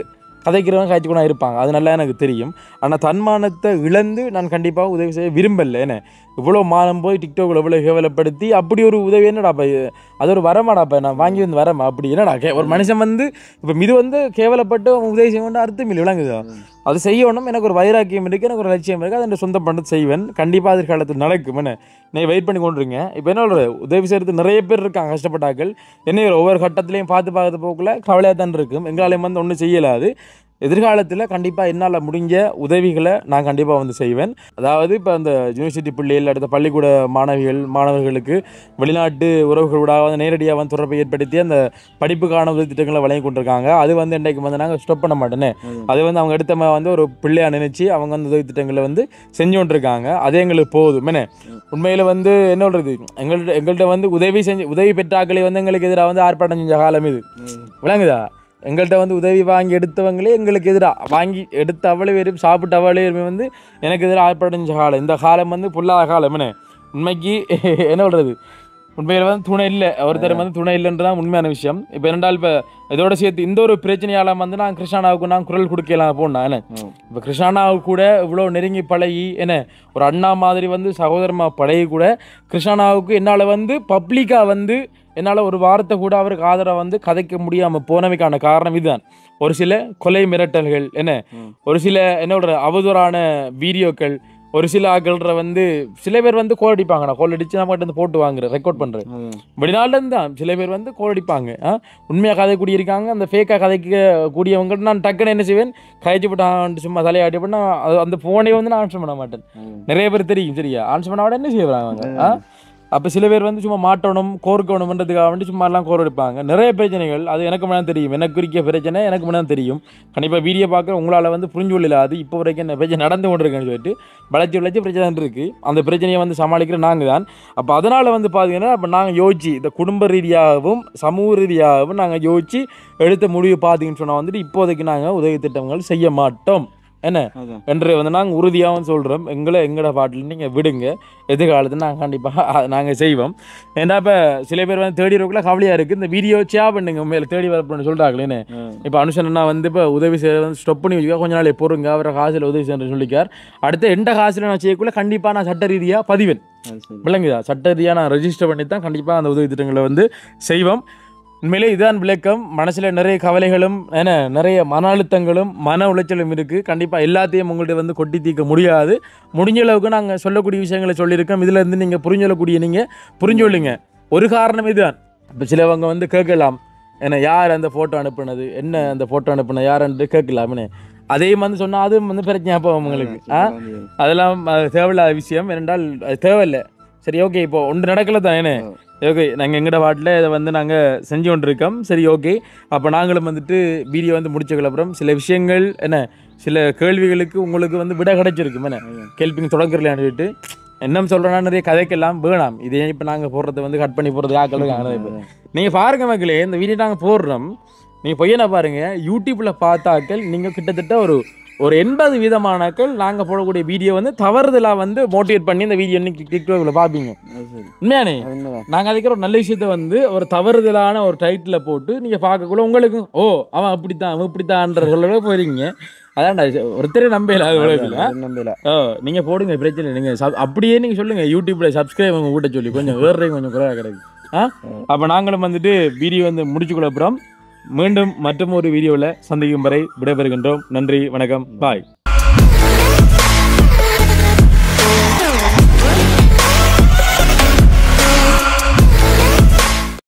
கதைக்கிறவங்க காய்ச்சி கூட இருப்பாங்க, அது நல்லா எனக்கு தெரியும். ஆனால் தன்மானத்தை இழந்து நான் கண்டிப்பாக உதவி செய்ய விரும்பலை என்ன. இவ்வளோ மானம் போய் டிக்டாக்ல இவ்வளோ கேவலப்படுத்தி அப்படி ஒரு உதவி என்னடாப்பா, அது ஒரு வரமாடாப்பா, நான் வாங்கி வந்து வரமா அப்படி என்னடா ஒரு மனுஷன் வந்து இப்போ இது வந்து கேவலப்பட்டு உதவி செய்ய வேண்டிய அர்த்தம் இல்லை, விளங்குதா? அது செய்யணும். எனக்கு ஒரு வைராக்கியம் இருக்குது, எனக்கு ஒரு லட்சியம் இருக்குது, அது சொந்த பணத்தை செய்வேன். கண்டிப்பாக எதிர்காலத்தில் நடக்கும் என்ன, நீ வெயிட் பண்ணி கொண்டுருங்க. இப்போ என்ன சொல்கிற உதவி செய்கிறது நிறைய பேர் இருக்காங்க கஷ்டப்பட்டாக்கள் என்ன, ஒவ்வொரு கட்டத்துலையும் பார்த்து போக்குள்ள கவலையாக தான் இருக்கும். எங்களாலையும் வந்து ஒன்றும் செய்யலாது. எதிர்காலத்தில் கண்டிப்பாக என்னால் முடிஞ்ச உதவிகளை நான் கண்டிப்பாக வந்து செய்வேன். அதாவது இப்போ அந்த யூனிவர்சிட்டி பிள்ளைகள் அடுத்த பள்ளிக்கூட மாணவர்களுக்கு வெளிநாட்டு உறவுகளோட நேரடியாக வந்து தொடர்பை ஏற்படுத்தி அந்த படிப்புக்கான உதவி திட்டங்களை வழங்கி கொண்டிருக்காங்க. அது வந்து இன்றைக்கு வந்து நாங்கள் ஸ்டாப் பண்ண மாட்டேன்னு, அது வந்து அவங்க எடுத்த வந்து ஒரு பிள்ளையாக நினைச்சு அவங்க அந்த உதவி திட்டங்களை வந்து செஞ்சு கொண்டிருக்காங்க. அதே எங்களுக்கு போதும் என்ன. உண்மையில் வந்து என்ன சொல்கிறது, எங்கள்கிட்ட வந்து உதவி பெற்றாக்களை வந்து எங்களுக்கு எதிராக வந்து ஆர்ப்பாட்டம் செஞ்ச காலம் இது, விளங்குதா? எங்கள்கிட்ட வந்து உதவி வாங்கி எடுத்தவங்களே எங்களுக்கு எதிராக வாங்கி எடுத்த அவ்வளோ பேரும் சாப்பிட்ட அவ்வளோ பேருமே வந்து எனக்கு எதிராக ஆர்ப்பாட்டம் காலம். இந்த காலம் வந்து பொல்லாத காலம் என்ன. உண்மைக்கு என்ன சொல்கிறது, உண்மையில் வந்து துணை இல்லை, ஒருத்தர் வந்து துணை இல்லைன்றதான் உண்மையான விஷயம். இப்போ என்னென்றால் இப்போ இதோட சேர்த்து இந்த ஒரு பிரச்சனையால் வந்து நான் கிருஷ்ணாவுக்கு நான் குரல் கொடுக்கலாம் போனேன் என்ன. இப்போ கிருஷ்ணாவுக்கு கூட இவ்வளோ நெருங்கி பழகி என்ன ஒரு அண்ணா மாதிரி வந்து சகோதரமாக பழகி கூட கிருஷ்ணாவுக்கு என்னால் வந்து பப்ளிக்காக வந்து என்னால் ஒரு வாரத்தை கூட அவருக்கு ஆதரவாக வந்து கதைக்க முடியாமல் போனவைக்கான காரணம் இதுதான். ஒரு சில கொலை மிரட்டல்கள் என்ன, ஒரு சில என்னோட அவதூறான வீடியோக்கள், ஒரு சில ஆக்கள்ற வந்து சில பேர் வந்து கோல் அடிப்பாங்க. நான் கோல் அடிச்சு நம்ம கிட்ட போட்டு வாங்குறேன், ரெக்கார்ட் பண்ணுறேன். வெளிநாட்டிலேருந்து தான் சில பேர் வந்து கோல் அடிப்பாங்க. உண்மையாக கதை கூடியிருக்காங்க, அந்த ஃபேக்காக கதைக்க கூடியவங்கள்ட்ட நான் டக்குன்னு என்ன செய்வேன், கழிச்சு போட்டு சும்மா தலையாட்டி போட்டு நான் அந்த ஃபோனே வந்து நான் ஆன்சர் பண்ண மாட்டேன். நிறைய பேர் தெரியும் சரியா, ஆன்சர் பண்ண விட என்ன செய்வாங்க. அப்போ சில பேர் வந்து சும்மா மாட்டணும் கோர்க்கணும்ன்றதுக்காக வேண்டி சும்மா எல்லாம் கோர் எடுப்பாங்க. நிறைய பிரச்சனைகள் அது எனக்கு முன்னாடி தெரியும், எனக்கு குறிக்க பிரச்சனை எனக்கு முன்னாடி தெரியும். கண்டிப்பாக வீடியோ பார்க்குற உங்களால் வந்து புரிஞ்சு கொள்ளல அது இப்போ வரைக்கும் என்ன பிரச்சனை நடந்து கொண்டிருக்கேன்னு சொல்லிட்டு வளைச்சி பிரச்சனை இருக்குது. அந்த பிரச்சனையை வந்து சமாளிக்கிற நாங்கள் தான். அப்போ அதனால் வந்து பார்த்தீங்கன்னா இப்போ நாங்கள் யோசிச்சு இந்த குடும்ப ரீதியாகவும் சமூக ரீதியாகவும் நாங்கள் யோசிச்சு எடுத்த முடிவு பார்த்தீங்கன்னு சொன்னால் வந்துட்டு இப்போதைக்கு நாங்கள் உதவி திட்டங்கள் செய்ய மாட்டோம் என்ன என்று வந்து நாங்கள் உறுதியாகவும் சொல்கிறோம். எங்களோட பாட்டில் நீங்கள் விடுங்க, எதிர்காலத்தில் நாங்கள் கண்டிப்பாக நாங்கள் செய்வோம். ஏன்னா இப்போ சில பேர் வந்து தேடி வரக்குள்ள கவலையாக இருக்குது, இந்த வீடியோ பண்ணுங்க மேலே தேடி வரப்போன்னு சொல்கிறாங்களேன்னு. இப்போ அனுஷனா வந்து இப்போ உதவி செய்ய வந்து ஸ்டாப் பண்ணி வச்சுக்கா, கொஞ்ச நாள் பொறுங்க, அவரை காசில் உதவி செய்யணும்னு சொல்லிக்கார். அடுத்து எந்த காசில் நான் செய்யக்குள்ள கண்டிப்பாக நான் சட்ட ரீதியாக பதிவேன், விளங்குதா? சட்ட ரீதியாக நான் ரெஜிஸ்டர் பண்ணி தான் கண்டிப்பாக அந்த உதவி திட்டங்களை வந்து செய்வோம். உண்மையிலே இதுதான் விளக்கம். மனசில் நிறைய கவலைகளும் நிறைய மன அழுத்தங்களும் மன உளைச்சலும் இருக்குது. கண்டிப்பாக எல்லாத்தையும் உங்கள்கிட்ட வந்து கொட்டி தீர்க்க முடியாது. முடிஞ்ச அளவுக்கு நாங்கள் சொல்லக்கூடிய விஷயங்களை சொல்லியிருக்கோம். இதில் இருந்து நீங்கள் புரிஞ்சொல்லக்கூடிய நீங்கள் புரிஞ்சொல்லுங்க. ஒரு காரணம் இதுதான். இப்போ சிலவங்க வந்து கேட்கலாம், யார் அந்த ஃபோட்டோ அனுப்புனது, என்ன அந்த ஃபோட்டோ அனுப்புனது யாருன்ட்டு கேட்கலாம்னு. அதே வந்து சொன்னால் அதுவும் வந்து பிரச்சனை போகும் உங்களுக்கு. அதெல்லாம் தேவையில்லாத விஷயம். ஏனென்றால் அது தேவையில்லை. சரி, ஓகே, இப்போ ஒன்று நடக்கல தான். ஓகே, நாங்கள் எங்கட வாட்டில் இதை வந்து நாங்கள் செஞ்சு கொண்டிருக்கோம். சரி, ஓகே. அப்போ நாங்களும் வந்துட்டு வீடியோ வந்து முடிச்சதுக்கப்புறம் சில விஷயங்கள் சில கேள்விகளுக்கு உங்களுக்கு வந்து விட கிடைச்சிருக்கும். கேள்விங்க தொடக்கலான்னு சொல்லிட்டு என்ன சொல்கிறேன்னா நிறைய கதைக்கெல்லாம் வேணாம். இதே இப்போ நாங்கள் போடுறத வந்து கட் பண்ணி போடுறது ஆக்களுக்கு. இப்போ நீங்கள் பாருங்க மக்களே, இந்த வீடியோ நாங்கள் போடுறோம். நீங்கள் பொய்யனை பாருங்கள், யூடியூப்பில் பார்த்தாக்கள் நீங்கள் கிட்டத்தட்ட ஒரு 80% நாங்கள் போடக்கூடிய வீடியோ வந்து தவறுதலாக வந்து மோட்டிவேட் பண்ணி இந்த வீடியோ டிக்டாக்ல பார்ப்பீங்க. உண்மையானே நாங்கள் அதுக்கு ஒரு நல்ல விஷயத்த வந்து ஒரு தவறுதலான ஒரு டைட்டில் போட்டு நீங்கள் பார்க்கக்குள்ள உங்களுக்கு அவன் அப்படித்தான் அவன் இப்படித்தான்ற சொல்லவே போயிருக்கீங்க. அதான் ஒருத்தரே நம்பல நீங்கள் போடுங்க, பிரச்சனை. நீங்கள் அப்படியே நீங்கள் சொல்லுங்கள் யூடியூப்பில் சப்ஸ்கிரைப் உங்கள் வீட்டை சொல்லி கொஞ்சம் கொஞ்சம் குறையாக கிடைக்கும். அப்போ நாங்களும் வந்துட்டு வீடியோ வந்து முடிச்சுக்கொள்ள அப்புறம் மீண்டும் மற்றும் ஒரு வீடியோவில் சந்திக்கும் வரை விடைபெறுகின்றோம். நன்றி, வணக்கம், பாய்.